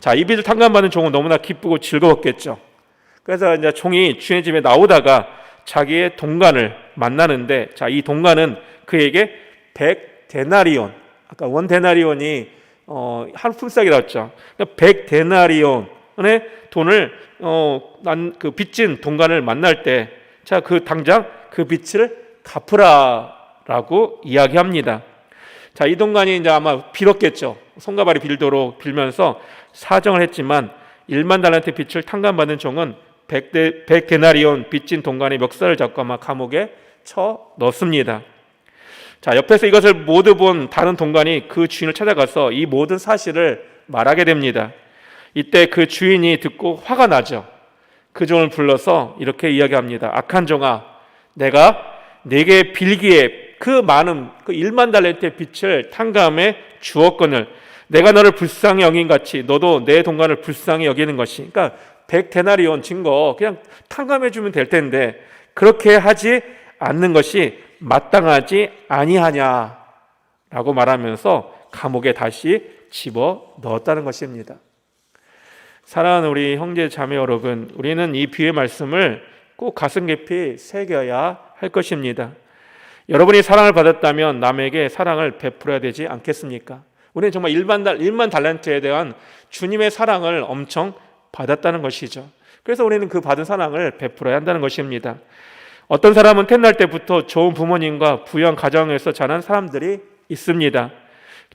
자, 이 빚을 탕감받은 종은 너무나 기쁘고 즐거웠겠죠. 그래서 이제 종이 주인의 집에 나오다가 자기의 동관을 만나는데, 자, 이 동관은 그에게 100 데나리온, 아까 원 데나리온이 하루 품삯이라고 했죠. 그러니까 100 데나리온의 돈을 그 빚진 동관을 만날 때, 자, 당장 그 빚을 갚으라라고 이야기합니다. 자, 이 동관이 이제 아마 빌었겠죠. 손과 발이 빌도록 빌면서 사정을 했지만 1만 달란트 빚을 탕감받은 종은 백데나리온 빚진 동관의 멱살을 잡고 아마 감옥에 쳐 넣습니다. 자, 옆에서 이것을 모두 본 다른 동관이 그 주인을 찾아가서 이 모든 사실을 말하게 됩니다. 이때 그 주인이 듣고 화가 나죠. 그 종을 불러서 이렇게 이야기합니다. 악한 종아, 내가 네게 빌기에 그 많은 그 1만 달란트의 빚을 탕감해 주었거늘 내가 너를 불쌍히 여긴 같이 너도 내 동관을 불쌍히 여기는 것이, 그러니까 100데나리온 진 거 그냥 탕감해 주면 될 텐데 그렇게 하지 않는 것이 마땅하지 아니하냐라고 말하면서 감옥에 다시 집어 넣었다는 것입니다. 사랑하는 우리 형제 자매 여러분, 우리는 이 비유의 말씀을 꼭 가슴 깊이 새겨야 할 것입니다. 여러분이 사랑을 받았다면 남에게 사랑을 베풀어야 되지 않겠습니까? 우리는 정말 1만 달란트에 대한 주님의 사랑을 엄청 받았다는 것이죠. 그래서 우리는 그 받은 사랑을 베풀어야 한다는 것입니다. 어떤 사람은 태어날 때부터 좋은 부모님과 부유한 가정에서 자란 사람들이 있습니다.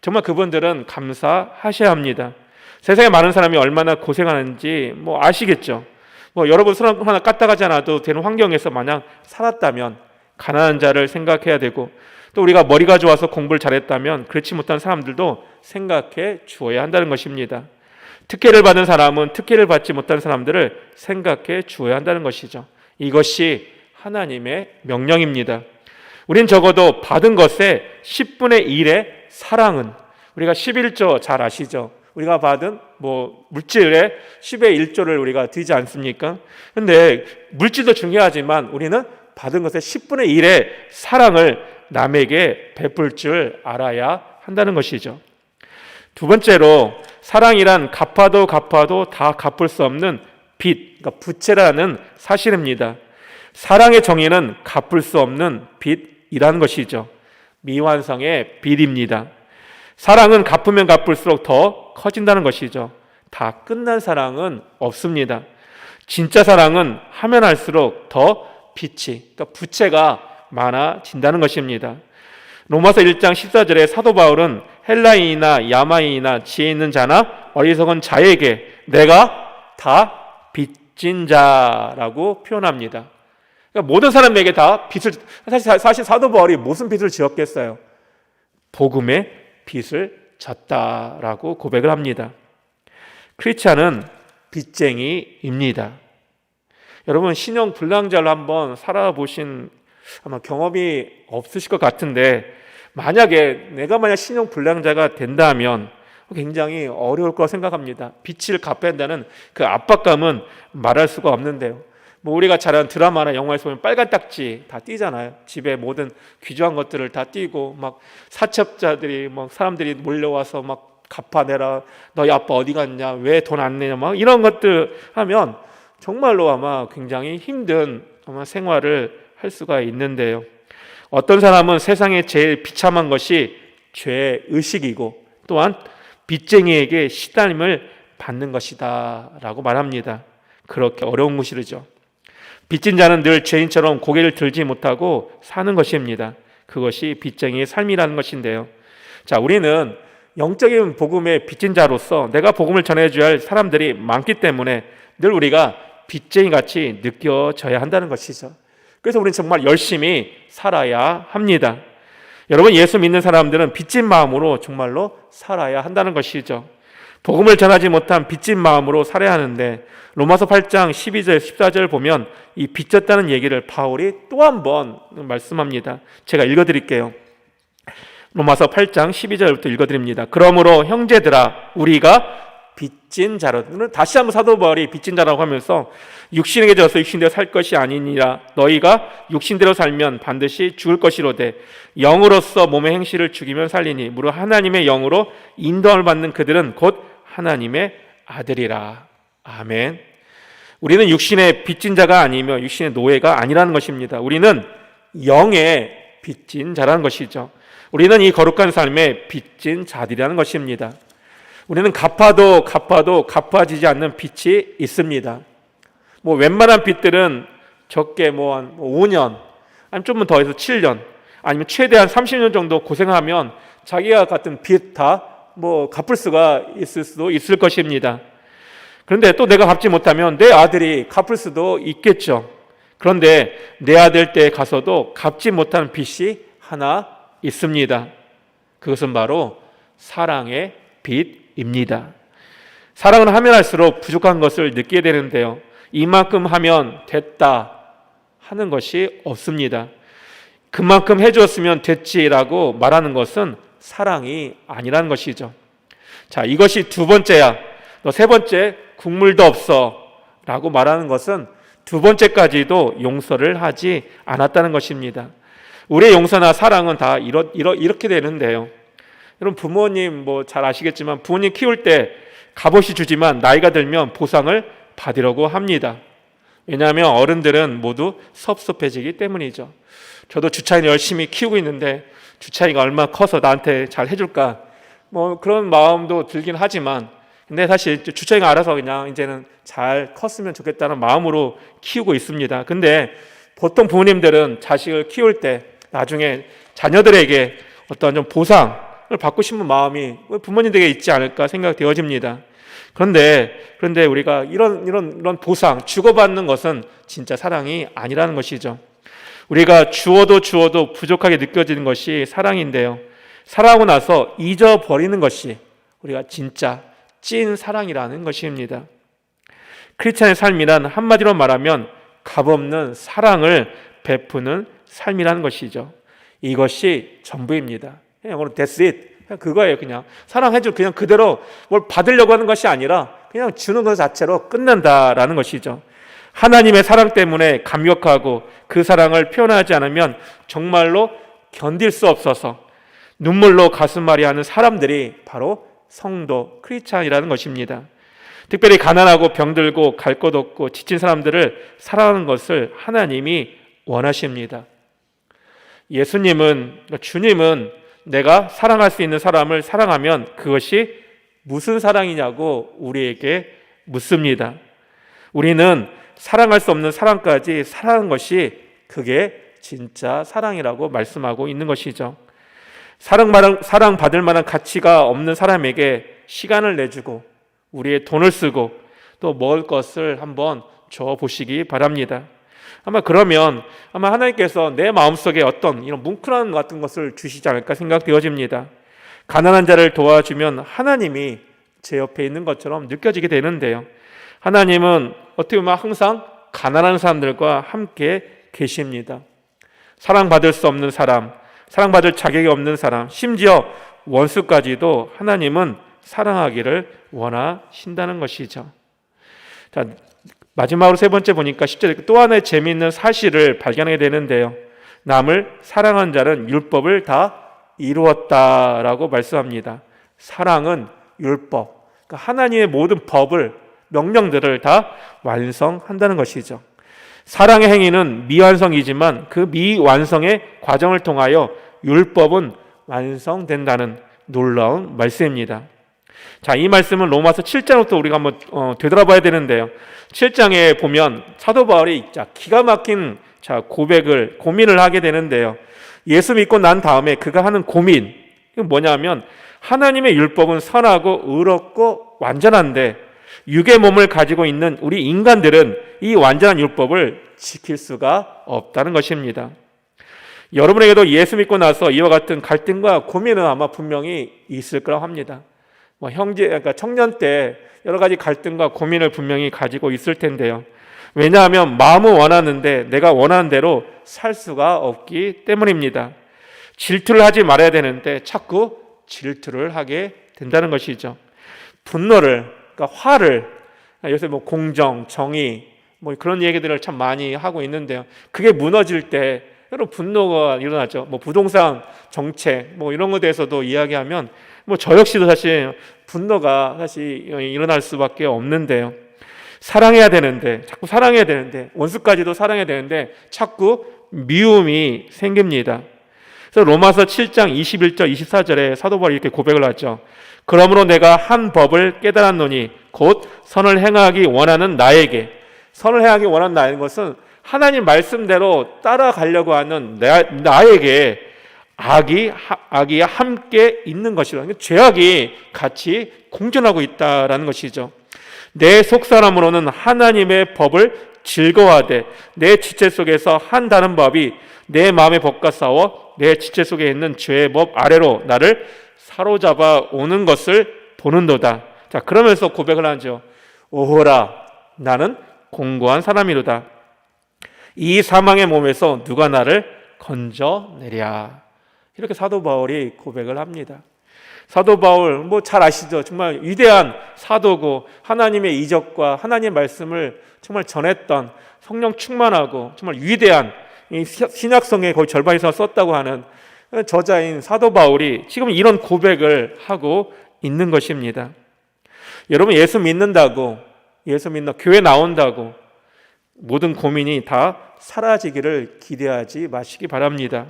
정말 그분들은 감사하셔야 합니다. 세상에 많은 사람이 얼마나 고생하는지 아시겠죠. 여러분 손 하나 까딱하지 않아도 되는 환경에서 만약 살았다면 가난한 자를 생각해야 되고, 또 우리가 머리가 좋아서 공부를 잘했다면 그렇지 못한 사람들도 생각해 주어야 한다는 것입니다. 특혜를 받은 사람은 특혜를 받지 못한 사람들을 생각해 주어야 한다는 것이죠. 이것이 하나님의 명령입니다. 우린 적어도 받은 것의 10분의 1의 사랑은, 우리가 11조 잘 아시죠? 우리가 받은 물질의 10의 1조를 우리가 드리지 않습니까? 근데 물질도 중요하지만 우리는 받은 것의 10분의 1의 사랑을 남에게 베풀 줄 알아야 한다는 것이죠. 두 번째로, 사랑이란 갚아도 다 갚을 수 없는 빚, 그러니까 부채라는 사실입니다. 사랑의 정의는 갚을 수 없는 빚이라는 것이죠. 미완성의 빚입니다. 사랑은 갚으면 갚을수록 더 커진다는 것이죠. 다 끝난 사랑은 없습니다. 진짜 사랑은 하면 할수록 더 빚이, 그러니까 부채가 많아진다는 것입니다. 로마서 1장 14절에 사도 바울은 헬라인이나 야마인이나 지혜 있는 자나 어리석은 자에게 내가 다 빚진 자라고 표현합니다. 그러니까 모든 사람에게 다 빚을, 사실 사도 바울이 무슨 빚을 지었겠어요? 복음의 빚을 졌다라고 고백을 합니다. 크리스찬은 빚쟁이입니다. 여러분, 신용 불량자를 한번 살아보신 아마 경험이 없으실 것 같은데, 만약에 내가 신용 불량자가 된다면 굉장히 어려울 거라 생각합니다. 빚을 갚아야 한다는 그 압박감은 말할 수가 없는데요. 우리가 잘 아는 드라마나 영화에서 보면 빨간 딱지 다 띄잖아요. 집에 모든 귀중한 것들을 다 띄고 사채업자들이 사람들이 몰려와서 갚아내라, 너희 아빠 어디 갔냐, 왜 돈 안 내냐, 이런 것들 하면 정말로 아마 굉장히 힘든 생활을 할 수가 있는데요. 어떤 사람은 세상에 제일 비참한 것이 죄의식이고 또한 빚쟁이에게 시달림을 받는 것이다 라고 말합니다. 그렇게 어려운 것이죠. 빚진 자는 늘 죄인처럼 고개를 들지 못하고 사는 것입니다. 그것이 빚쟁이의 삶이라는 것인데요. 자, 우리는 영적인 복음의 빚진 자로서 내가 복음을 전해줘야 할 사람들이 많기 때문에 늘 우리가 빚쟁이같이 느껴져야 한다는 것이죠. 그래서 우리는 정말 열심히 살아야 합니다. 여러분, 예수 믿는 사람들은 빚진 마음으로 정말로 살아야 한다는 것이죠. 복음을 전하지 못한 빚진 마음으로 살아야 하는데, 로마서 8장 12절 14절 보면 이 빚졌다는 얘기를 바울이 또 한 번 말씀합니다. 제가 읽어드릴게요. 로마서 8장 12절부터 읽어드립니다. 그러므로 형제들아, 우리가 빚진 자로, 다시 한번 사도 바울이 빚진 자라고 하면서 육신에게 져서 육신대로 살 것이 아니니라. 너희가 육신대로 살면 반드시 죽을 것이로되 영으로서 몸의 행실을 죽이면 살리니 무릇 하나님의 영으로 인도함을 받는 그들은 곧 하나님의 아들이라. 아멘. 우리는 육신의 빚진 자가 아니며 육신의 노예가 아니라는 것입니다. 우리는 영의 빚진 자라는 것이죠. 우리는 이 거룩한 삶의 빚진 자들이라는 것입니다. 우리는 갚아도 갚아지지 않는 빚이 있습니다. 웬만한 빚들은 적게 한 5년, 아니면 좀만 더 해서 7년, 아니면 최대한 30년 정도 고생하면 자기가 같은 빚 다 갚을 수가 있을 수도 있을 것입니다. 그런데 또 내가 갚지 못하면 내 아들이 갚을 수도 있겠죠. 그런데 내 아들 때 가서도 갚지 못한 빚이 하나 있습니다. 그것은 바로 사랑의 빚입니다. 사랑을 하면 할수록 부족한 것을 느끼게 되는데요. 이만큼 하면 됐다 하는 것이 없습니다. 그만큼 해주었으면 됐지라고 말하는 것은 사랑이 아니라는 것이죠. 자, 이것이 두 번째야. 너 세 번째 국물도 없어 라고 말하는 것은 두 번째까지도 용서를 하지 않았다는 것입니다. 우리의 용서나 사랑은 다 이렇게 되는데요. 여러분 부모님 뭐 잘 아시겠지만 부모님 키울 때 값없이 주지만 나이가 들면 보상을 받으려고 합니다. 왜냐하면 어른들은 모두 섭섭해지기 때문이죠. 저도 주차이를 열심히 키우고 있는데 주차이가 얼마나 커서 나한테 잘 해줄까 뭐 그런 마음도 들긴 하지만 근데 사실 주차이가 알아서 그냥 이제는 잘 컸으면 좋겠다는 마음으로 키우고 있습니다. 근데 보통 부모님들은 자식을 키울 때 나중에 자녀들에게 어떤 좀 보상을 받고 싶은 마음이 부모님들에게 있지 않을까 생각되어집니다. 그런데 우리가 이런 보상, 주고받는 것은 진짜 사랑이 아니라는 것이죠. 우리가 주어도 부족하게 느껴지는 것이 사랑인데요. 사랑하고 나서 잊어버리는 것이 우리가 진짜 찐 사랑이라는 것입니다. 크리스찬의 삶이란 한마디로 말하면 값없는 사랑을 베푸는 삶이라는 것이죠. 이것이 전부입니다. 그냥 that's it. 그냥 그거예요. 그냥 사랑해줄 그냥 그대로 뭘 받으려고 하는 것이 아니라 그냥 주는 것 자체로 끝난다라는 것이죠. 하나님의 사랑 때문에 감격하고 그 사랑을 표현하지 않으면 정말로 견딜 수 없어서 눈물로 가슴앓이 하는 사람들이 바로 성도 크리스찬이라는 것입니다. 특별히 가난하고 병들고 갈 곳 없고 지친 사람들을 사랑하는 것을 하나님이 원하십니다. 주님은 내가 사랑할 수 있는 사람을 사랑하면 그것이 무슨 사랑이냐고 우리에게 묻습니다. 우리는 사랑할 수 없는 사랑까지 사랑하는 것이 그게 진짜 사랑이라고 말씀하고 있는 것이죠. 사랑받을 만한 가치가 없는 사람에게 시간을 내주고 우리의 돈을 쓰고 또 먹을 것을 한번 줘보시기 바랍니다. 그러면 하나님께서 내 마음속에 어떤 이런 뭉클한 같은 것을 주시지 않을까 생각되어집니다. 가난한 자를 도와주면 하나님이 제 옆에 있는 것처럼 느껴지게 되는데요. 하나님은 어떻게 보면 항상 가난한 사람들과 함께 계십니다. 사랑받을 수 없는 사람, 사랑받을 자격이 없는 사람, 심지어 원수까지도 하나님은 사랑하기를 원하신다는 것이죠. 자, 마지막으로 세 번째 보니까 10절에 또 하나의 재미있는 사실을 발견하게 되는데요. 남을 사랑한 자는 율법을 다 이루었다라고 말씀합니다. 사랑은 율법, 그러니까 하나님의 모든 법을, 명령들을 다 완성한다는 것이죠. 사랑의 행위는 미완성이지만 그 미완성의 과정을 통하여 율법은 완성된다는 놀라운 말씀입니다. 자, 이 말씀은 로마서 7장부터 우리가 한번 되돌아봐야 되는데요. 7장에 보면 사도 바울이 기가 막힌 고민을 하게 되는데요. 예수 믿고 난 다음에 그가 하는 고민, 이건 뭐냐면 하나님의 율법은 선하고 의롭고 완전한데 육의 몸을 가지고 있는 우리 인간들은 이 완전한 율법을 지킬 수가 없다는 것입니다. 여러분에게도 예수 믿고 나서 이와 같은 갈등과 고민은 아마 분명히 있을 거라고 합니다. 그러니까 청년 때 여러 가지 갈등과 고민을 분명히 가지고 있을 텐데요. 왜냐하면 마음은 원하는데 내가 원하는 대로 살 수가 없기 때문입니다. 질투를 하지 말아야 되는데 자꾸 질투를 하게 된다는 것이죠. 분노를, 그러니까 화를, 요새 공정, 정의, 그런 얘기들을 참 많이 하고 있는데요. 그게 무너질 때 여러 분노가 일어나죠. 부동산 정책, 이런 것에 대해서도 이야기하면 저 역시도 사실 분노가 사실 일어날 수밖에 없는데요. 사랑해야 되는데, 자꾸 사랑해야 되는데, 원수까지도 사랑해야 되는데 자꾸 미움이 생깁니다. 그래서 로마서 7장 21절 24절에 사도 바울이 이렇게 고백을 하죠. 그러므로 내가 한 법을 깨달았노니 곧 선을 행하기 원하는 나에게, 선을 행하기 원하는 나인 것은 하나님 말씀대로 따라가려고 하는 나에게 악이 함께 있는 것이라, 죄악이 같이 공존하고 있다라는 것이죠. 내 속사람으로는 하나님의 법을 즐거워하되 내 지체 속에서 한다는 법이 내 마음의 법과 싸워 내 지체 속에 있는 죄의 법 아래로 나를 사로잡아 오는 것을 보는도다. 자, 그러면서 고백을 하죠. 오호라, 나는 공고한 사람이로다. 이 사망의 몸에서 누가 나를 건져내랴. 이렇게 사도 바울이 고백을 합니다. 사도 바울 잘 아시죠? 정말 위대한 사도고 하나님의 이적과 하나님의 말씀을 정말 전했던 성령 충만하고 정말 위대한 이 신약성의 거의 절반 이상을 썼다고 하는 저자인 사도 바울이 지금 이런 고백을 하고 있는 것입니다. 여러분, 예수 믿는다고, 교회 나온다고 모든 고민이 다 사라지기를 기대하지 마시기 바랍니다.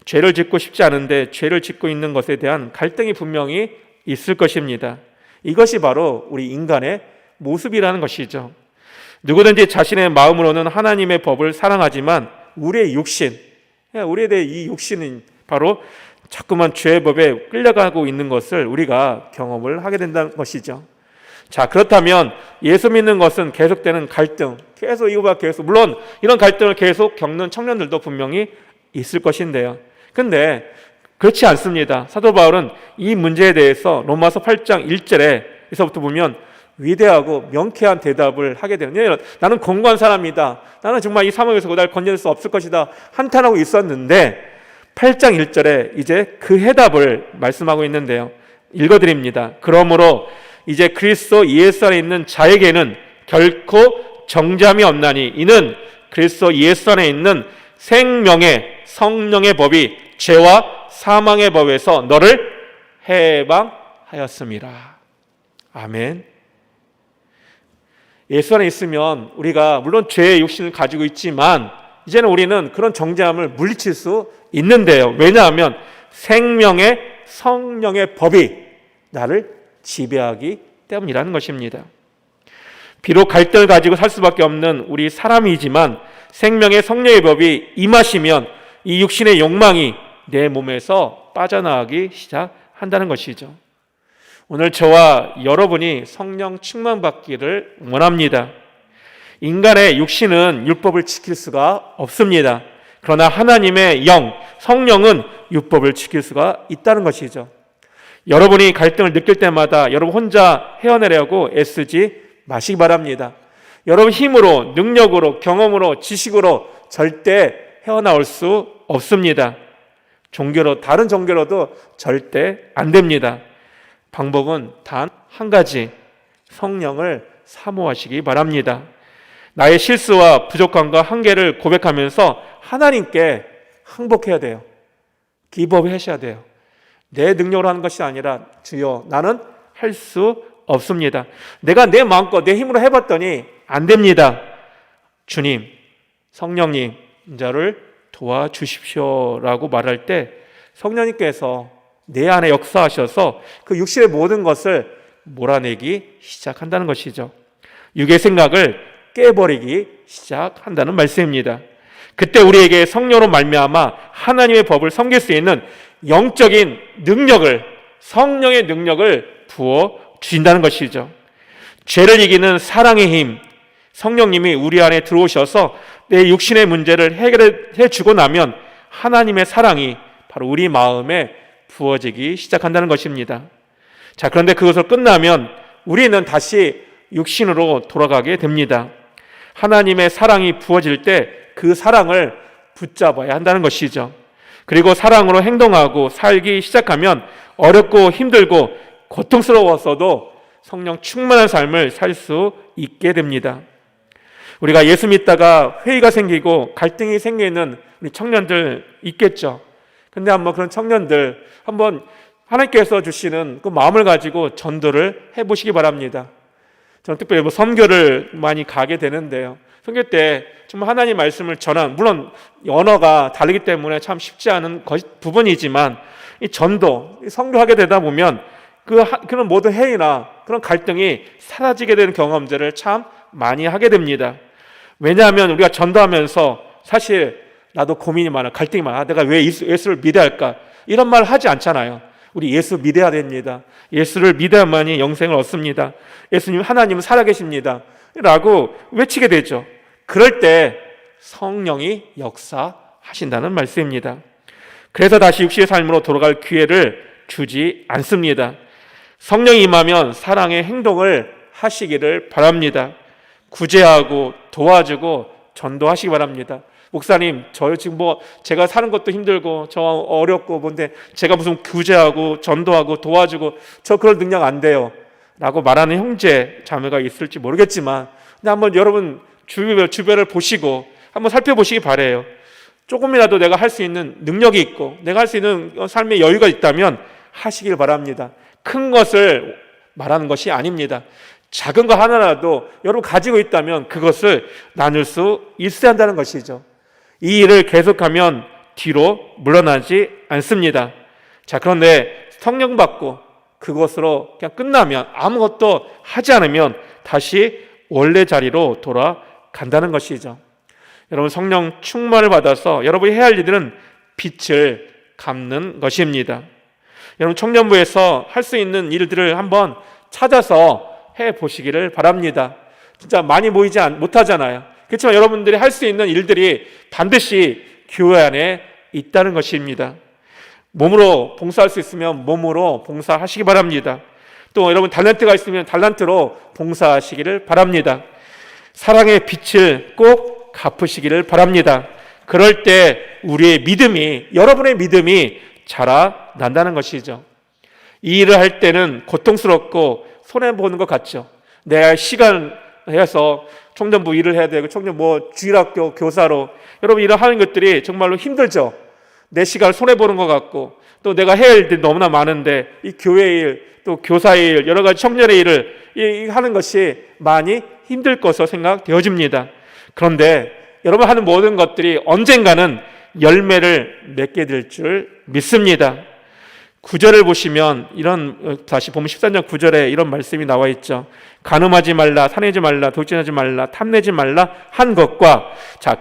죄를 짓고 싶지 않은데 죄를 짓고 있는 것에 대한 갈등이 분명히 있을 것입니다. 이것이 바로 우리 인간의 모습이라는 것이죠. 누구든지 자신의 마음으로는 하나님의 법을 사랑하지만 우리의 육신, 우리에 대해 이 육신은 바로 자꾸만 죄의 법에 끌려가고 있는 것을 우리가 경험을 하게 된다는 것이죠. 자, 그렇다면 예수 믿는 것은 계속되는 갈등, 계속 이거와 계속, 물론 이런 갈등을 계속 겪는 청년들도 분명히 있을 것인데요. 근데 그렇지 않습니다. 사도 바울은 이 문제에 대해서 로마서 8장 1절에서부터 보면 위대하고 명쾌한 대답을 하게 되는, 나는 공고한 사람이다, 나는 정말 이 사망에서 날 건져낼 수 없을 것이다 한탄하고 있었는데 8장 1절에 이제 그 해답을 말씀하고 있는데요. 읽어드립니다. 그러므로 이제 그리스도 예수 안에 있는 자에게는 결코 정죄함이 없나니 이는 그리스도 예수 안에 있는 생명의 성령의 법이 죄와 사망의 법에서 너를 해방하였습니다. 아멘. 예수 안에 있으면 우리가 물론 죄의 육신을 가지고 있지만 이제는 우리는 그런 정죄함을 물리칠 수 있는데요. 왜냐하면 생명의 성령의 법이 나를 지배하기 때문이라는 것입니다. 비록 갈등을 가지고 살 수밖에 없는 우리 사람이지만 생명의 성령의 법이 임하시면 이 육신의 욕망이 내 몸에서 빠져나가기 시작한다는 것이죠. 오늘 저와 여러분이 성령 충만받기를 원합니다. 인간의 육신은 율법을 지킬 수가 없습니다. 그러나 하나님의 영, 성령은 율법을 지킬 수가 있다는 것이죠. 여러분이 갈등을 느낄 때마다 여러분 혼자 헤어내려고 애쓰지 마시기 바랍니다. 여러분 힘으로, 능력으로, 경험으로, 지식으로 절대 헤어나올 수 없습니다. 종교로, 다른 종교로도 절대 안 됩니다. 방법은 단 한 가지, 성령을 사모하시기 바랍니다. 나의 실수와 부족함과 한계를 고백하면서 하나님께 항복해야 돼요. 기법하셔야 돼요. 내 능력으로 하는 것이 아니라 주여 나는 할 수 없습니다. 내가 내 마음껏 내 힘으로 해봤더니 안 됩니다. 주님, 성령님, 저를 도와주십시오라고 말할 때 성령님께서 내 안에 역사하셔서 그 육신의 모든 것을 몰아내기 시작한다는 것이죠. 육의 생각을 깨버리기 시작한다는 말씀입니다. 그때 우리에게 성령으로 말미암아 하나님의 법을 섬길 수 있는 영적인 능력을, 성령의 능력을 부어 주신다는 것이죠. 죄를 이기는 사랑의 힘, 성령님이 우리 안에 들어오셔서 내 육신의 문제를 해결해 주고 나면 하나님의 사랑이 바로 우리 마음에 부어지기 시작한다는 것입니다. 자, 그런데 그것을 끝나면 우리는 다시 육신으로 돌아가게 됩니다. 하나님의 사랑이 부어질 때 그 사랑을 붙잡아야 한다는 것이죠. 그리고 사랑으로 행동하고 살기 시작하면 어렵고 힘들고 고통스러웠어도 성령 충만한 삶을 살 수 있게 됩니다. 우리가 예수 믿다가 회의가 생기고 갈등이 생기는 우리 청년들 있겠죠. 근데 한번 그런 청년들 한번 하나님께서 주시는 그 마음을 가지고 전도를 해보시기 바랍니다. 저는 특별히 선교를 많이 가게 되는데요. 선교 때 정말 하나님 말씀을 전한, 물론 언어가 다르기 때문에 참 쉽지 않은 부분이지만 이 전도, 선교하게 되다 보면 그런 모든 해이나 그런 갈등이 사라지게 되는 경험들을 참 많이 하게 됩니다. 왜냐하면 우리가 전도하면서 사실 나도 고민이 많아, 갈등이 많아, 내가 왜 예수를 믿어야 할까, 이런 말을 하지 않잖아요. 우리 예수 믿어야 됩니다. 예수를 믿어야만이 영생을 얻습니다. 예수님 하나님은 살아계십니다 라고 외치게 되죠. 그럴 때 성령이 역사하신다는 말씀입니다. 그래서 다시 육신의 삶으로 돌아갈 기회를 주지 않습니다. 성령이 임하면 사랑의 행동을 하시기를 바랍니다. 구제하고 도와주고 전도하시기 바랍니다. 목사님, 저 지금 제가 사는 것도 힘들고 저 어렵고 뭔데 제가 무슨 구제하고 전도하고 도와주고 저 그럴 능력 안 돼요 라고 말하는 형제 자매가 있을지 모르겠지만, 근데 한번 여러분 주변을 보시고 한번 살펴보시기 바래요. 조금이라도 내가 할 수 있는 능력이 있고 내가 할 수 있는 삶의 여유가 있다면 하시길 바랍니다. 큰 것을 말하는 것이 아닙니다. 작은 거 하나라도 여러분 가지고 있다면 그것을 나눌 수 있어야 한다는 것이죠. 이 일을 계속하면 뒤로 물러나지 않습니다. 자, 그런데 성령 받고 그것으로 그냥 끝나면 아무것도 하지 않으면 다시 원래 자리로 돌아간다는 것이죠. 여러분, 성령 충만을 받아서 여러분이 해야 할 일은 빛을 갚는 것입니다. 여러분, 청년부에서 할 수 있는 일들을 한번 찾아서 해보시기를 바랍니다. 진짜 많이 모이지 못하잖아요. 그렇지만 여러분들이 할 수 있는 일들이 반드시 교회 안에 있다는 것입니다. 몸으로 봉사할 수 있으면 몸으로 봉사하시기 바랍니다. 또 여러분 달란트가 있으면 달란트로 봉사하시기를 바랍니다. 사랑의 빛을 꼭 갚으시기를 바랍니다. 그럴 때 우리의 믿음이, 여러분의 믿음이 자라난다는 것이죠. 이 일을 할 때는 고통스럽고 손해보는 것 같죠. 내가 시간 해서 청년부 일을 해야 되고 주일학교 교사로 여러분 일을 하는 것들이 정말로 힘들죠. 내 시간을 손해보는 것 같고 또 내가 해야 할 일들이 너무나 많은데 이 교회 일, 또 교사의 일, 여러 가지 청년의 일을 하는 것이 많이 힘들 것으로 생각되어집니다. 그런데 여러분 하는 모든 것들이 언젠가는 열매를 맺게 될 줄 믿습니다. 9절을 보시면 다시 보면 13장 9절에 이런 말씀이 나와 있죠. 간음하지 말라, 살인하지 말라, 독진하지 말라, 탐내지 말라 한 것과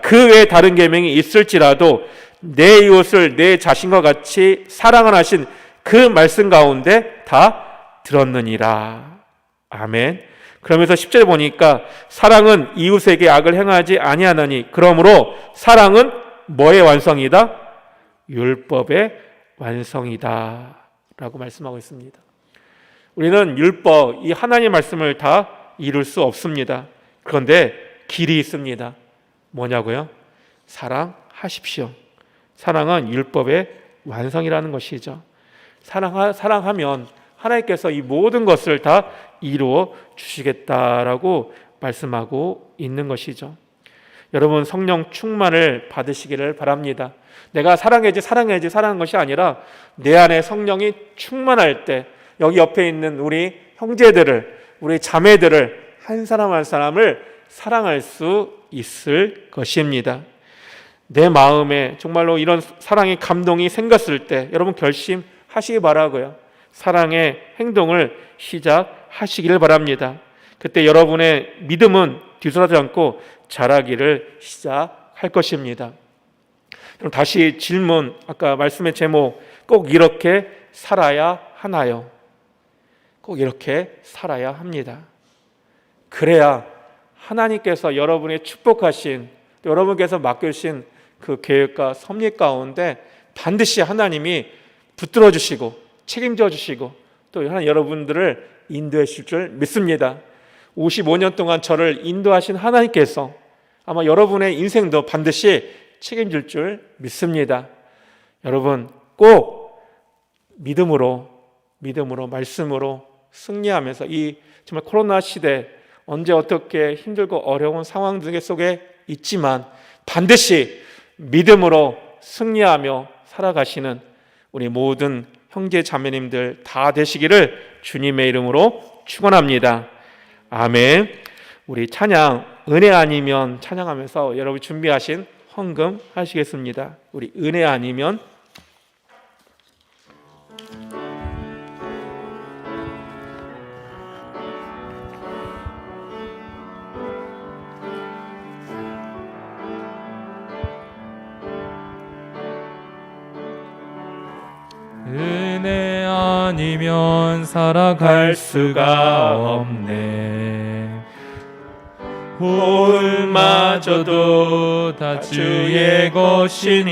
그 외에 다른 계명이 있을지라도 내 이웃을 내 자신과 같이 사랑을 하신 그 말씀 가운데 다 들었느니라. 아멘. 그러면서 10절에 보니까 사랑은 이웃에게 악을 행하지 아니하나니 그러므로 사랑은 뭐의 완성이다? 율법의 완성이다 라고 말씀하고 있습니다. 우리는 율법, 이 하나님의 말씀을 다 이룰 수 없습니다. 그런데 길이 있습니다. 뭐냐고요? 사랑하십시오. 사랑은 율법의 완성이라는 것이죠. 사랑하면 하나님께서 이 모든 것을 다 이루어 주시겠다라고 말씀하고 있는 것이죠. 여러분, 성령 충만을 받으시기를 바랍니다. 내가 사랑해야지 사랑하는 것이 아니라 내 안에 성령이 충만할 때 여기 옆에 있는 우리 형제들을, 우리 자매들을 한 사람 한 사람을 사랑할 수 있을 것입니다. 내 마음에 정말로 이런 사랑의 감동이 생겼을 때 여러분 결심하시기 바라고요. 사랑의 행동을 시작하시기를 바랍니다. 그때 여러분의 믿음은 뒤돌아지 않고 자라기를 시작할 것입니다. 그럼 다시 질문, 아까 말씀의 제목, 꼭 이렇게 살아야 하나요? 꼭 이렇게 살아야 합니다. 그래야 하나님께서 여러분의 축복하신, 여러분께서 맡겨주신 그 계획과 섭리 가운데 반드시 하나님이 붙들어 주시고 책임져 주시고 또 하나님 여러분들을 인도해 주실 줄 믿습니다. 55년 동안 저를 인도하신 하나님께서 아마 여러분의 인생도 반드시 책임질 줄 믿습니다. 여러분 꼭 믿음으로 말씀으로 승리하면서 이 정말 코로나 시대 언제 어떻게 힘들고 어려운 상황 속에 있지만 반드시 믿음으로 승리하며 살아가시는 우리 모든 형제 자매님들 다 되시기를 주님의 이름으로 축원합니다. 아멘. 우리 찬양 은혜 아니면 찬양하면서 여러분 준비하신 헌금 하시겠습니다. 우리 은혜 아니면 은혜 아니면 살아갈 수가 없네. 호흡마저도 다 주의 것이니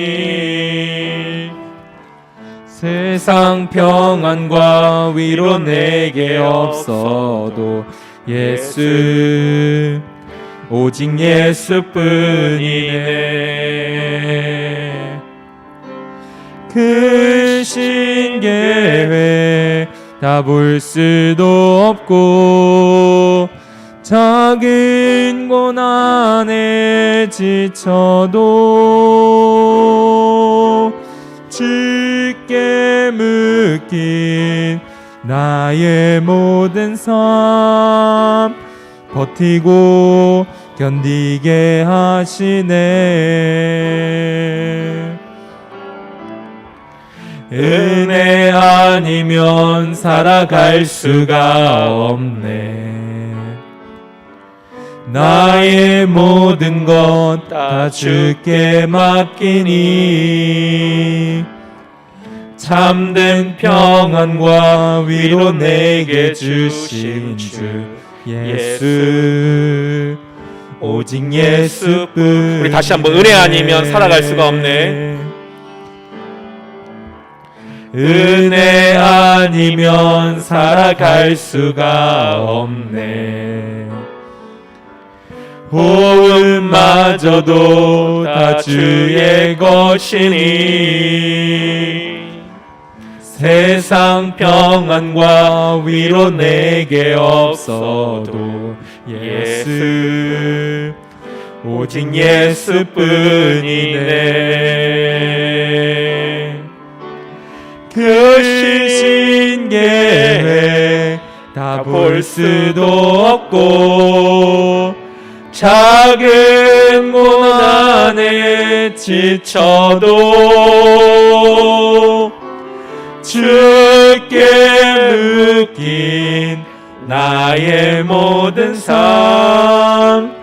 세상 평안과 위로 내게 없어도 예수 오직 예수뿐이네. 크신 계획 다 볼 수도 없고 작은 고난에 지쳐도 주께 묶인 나의 모든 삶 버티고 견디게 하시네. 은혜 아니면 살아갈 수가 없네. 나의 모든 것 다 주께 맡기니 참된 평안과 위로 내게 주신 주 예수 오직 예수뿐. 우리 다시 한번 은혜 아니면 살아갈 수가 없네. 은혜 아니면 살아갈 수가 없네. 호흡마저도 다 주의 것이니 세상 평안과 위로 내게 없어도 예수 오직 예수뿐이네. 크신 계획 다 볼 수도 없고 작은 고난에 지쳐도 주께 묶인 나의 모든 삶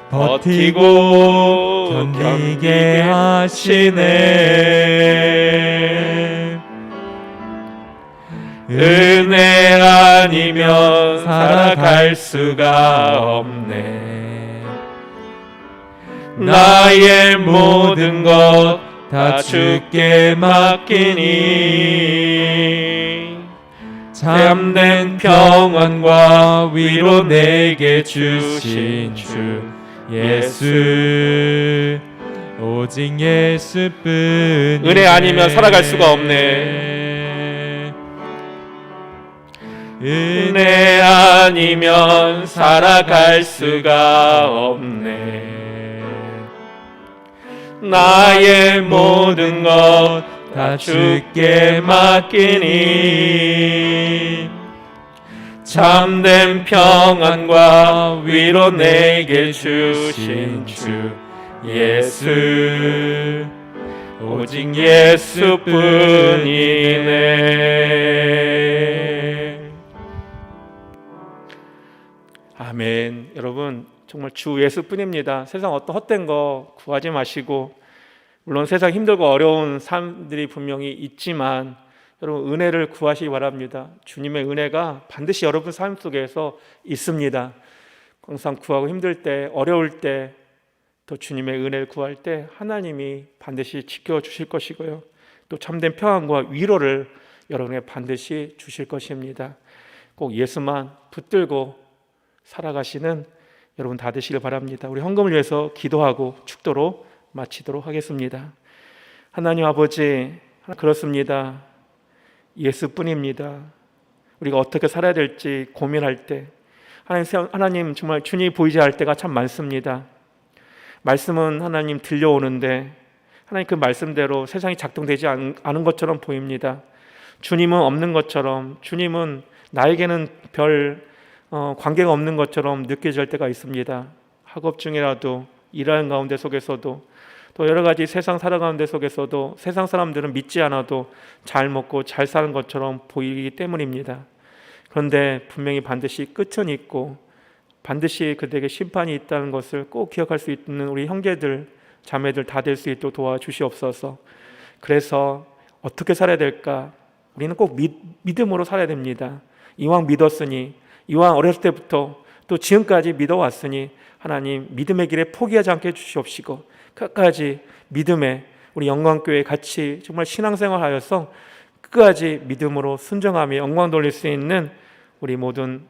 버티고 견디게 하시네. 은혜 아니면 살아갈 수가 없네. 나의 모든 것 다 주께 맡기니 참된 평안과 위로 내게 주신 주 예수 오직 예수뿐. 은혜 아니면 살아갈 수가 없네. 은혜 아니면 살아갈 수가 없네. 나의 모든 것 다 주께 맡기니 참된 평안과 위로 내게 주신 주 예수 오직 예수뿐이네. 아멘. 여러분 정말 주 예수뿐입니다. 세상 어떤 헛된 거 구하지 마시고, 물론 세상 힘들고 어려운 삶들이 분명히 있지만 여러분 은혜를 구하시기 바랍니다. 주님의 은혜가 반드시 여러분 삶 속에서 있습니다. 항상 구하고 힘들 때, 어려울 때, 또 주님의 은혜를 구할 때 하나님이 반드시 지켜주실 것이고요, 또 참된 평안과 위로를 여러분에게 반드시 주실 것입니다. 꼭 예수만 붙들고 살아가시는 여러분 다 되시길 바랍니다. 우리 헌금을 위해서 기도하고 축도로 마치도록 하겠습니다. 하나님 아버지, 그렇습니다. 예수뿐입니다. 우리가 어떻게 살아야 될지 고민할 때 하나님 정말 주님이 보이지 않을 때가 참 많습니다. 말씀은 하나님 들려오는데 하나님 그 말씀대로 세상이 작동되지 않은 것처럼 보입니다. 주님은 없는 것처럼, 주님은 나에게는 별 관계가 없는 것처럼 느껴질 때가 있습니다. 학업 중이라도, 일하는 가운데 속에서도, 또 여러 가지 세상 살아가는 데 속에서도 세상 사람들은 믿지 않아도 잘 먹고 잘 사는 것처럼 보이기 때문입니다. 그런데 분명히 반드시 끝은 있고 반드시 그들에게 심판이 있다는 것을 꼭 기억할 수 있는 우리 형제들, 자매들 다 될 수 있도록 도와주시옵소서. 그래서 어떻게 살아야 될까? 우리는 꼭 믿음으로 살아야 됩니다. 이왕 믿었으니, 이왕 어렸을 때부터 또 지금까지 믿어왔으니 하나님 믿음의 길에 포기하지 않게 해주시옵시고 끝까지 믿음에 우리 영광교회 같이 정말 신앙생활하여서 끝까지 믿음으로 순종하며 영광 돌릴 수 있는 우리 모든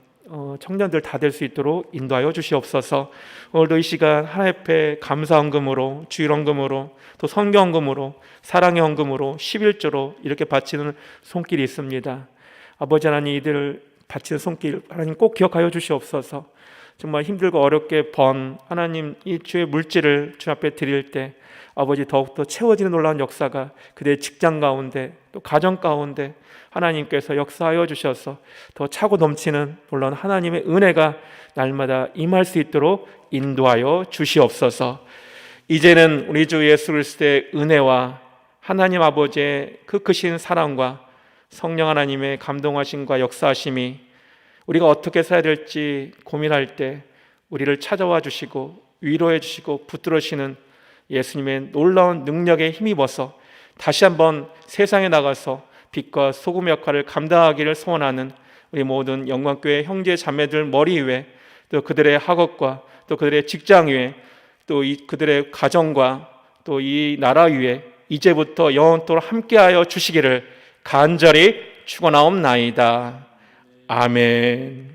청년들 다 될 수 있도록 인도하여 주시옵소서. 오늘도 이 시간 하나님 앞에 감사 헌금으로, 주일 헌금으로, 또 선교 헌금으로, 사랑의 헌금으로, 11조로 이렇게 바치는 손길이 있습니다. 아버지 하나님, 이들 바치는 손길 하나님 꼭 기억하여 주시옵소서. 정말 힘들고 어렵게 번 하나님 이 주의 물질을 주 앞에 드릴 때 아버지 더욱더 채워지는 놀라운 역사가 그들의 직장 가운데 또 가정 가운데 하나님께서 역사하여 주셔서 더 차고 넘치는 놀라운 하나님의 은혜가 날마다 임할 수 있도록 인도하여 주시옵소서. 이제는 우리 주 예수 그리스도의 은혜와 하나님 아버지의 그 크신 사랑과 성령 하나님의 감동하심과 역사하심이 우리가 어떻게 살아야 될지 고민할 때 우리를 찾아와 주시고 위로해 주시고 붙들으시는 예수님의 놀라운 능력에 힘입어서 다시 한번 세상에 나가서 빛과 소금 역할을 감당하기를 소원하는 우리 모든 영광교회 형제 자매들 머리 위에 또 그들의 학업과 또 그들의 직장 위에 또 그들의 가정과 또 이 나라 위에 이제부터 영원토록 함께하여 주시기를 간절히 축원하옵나이다. 아멘.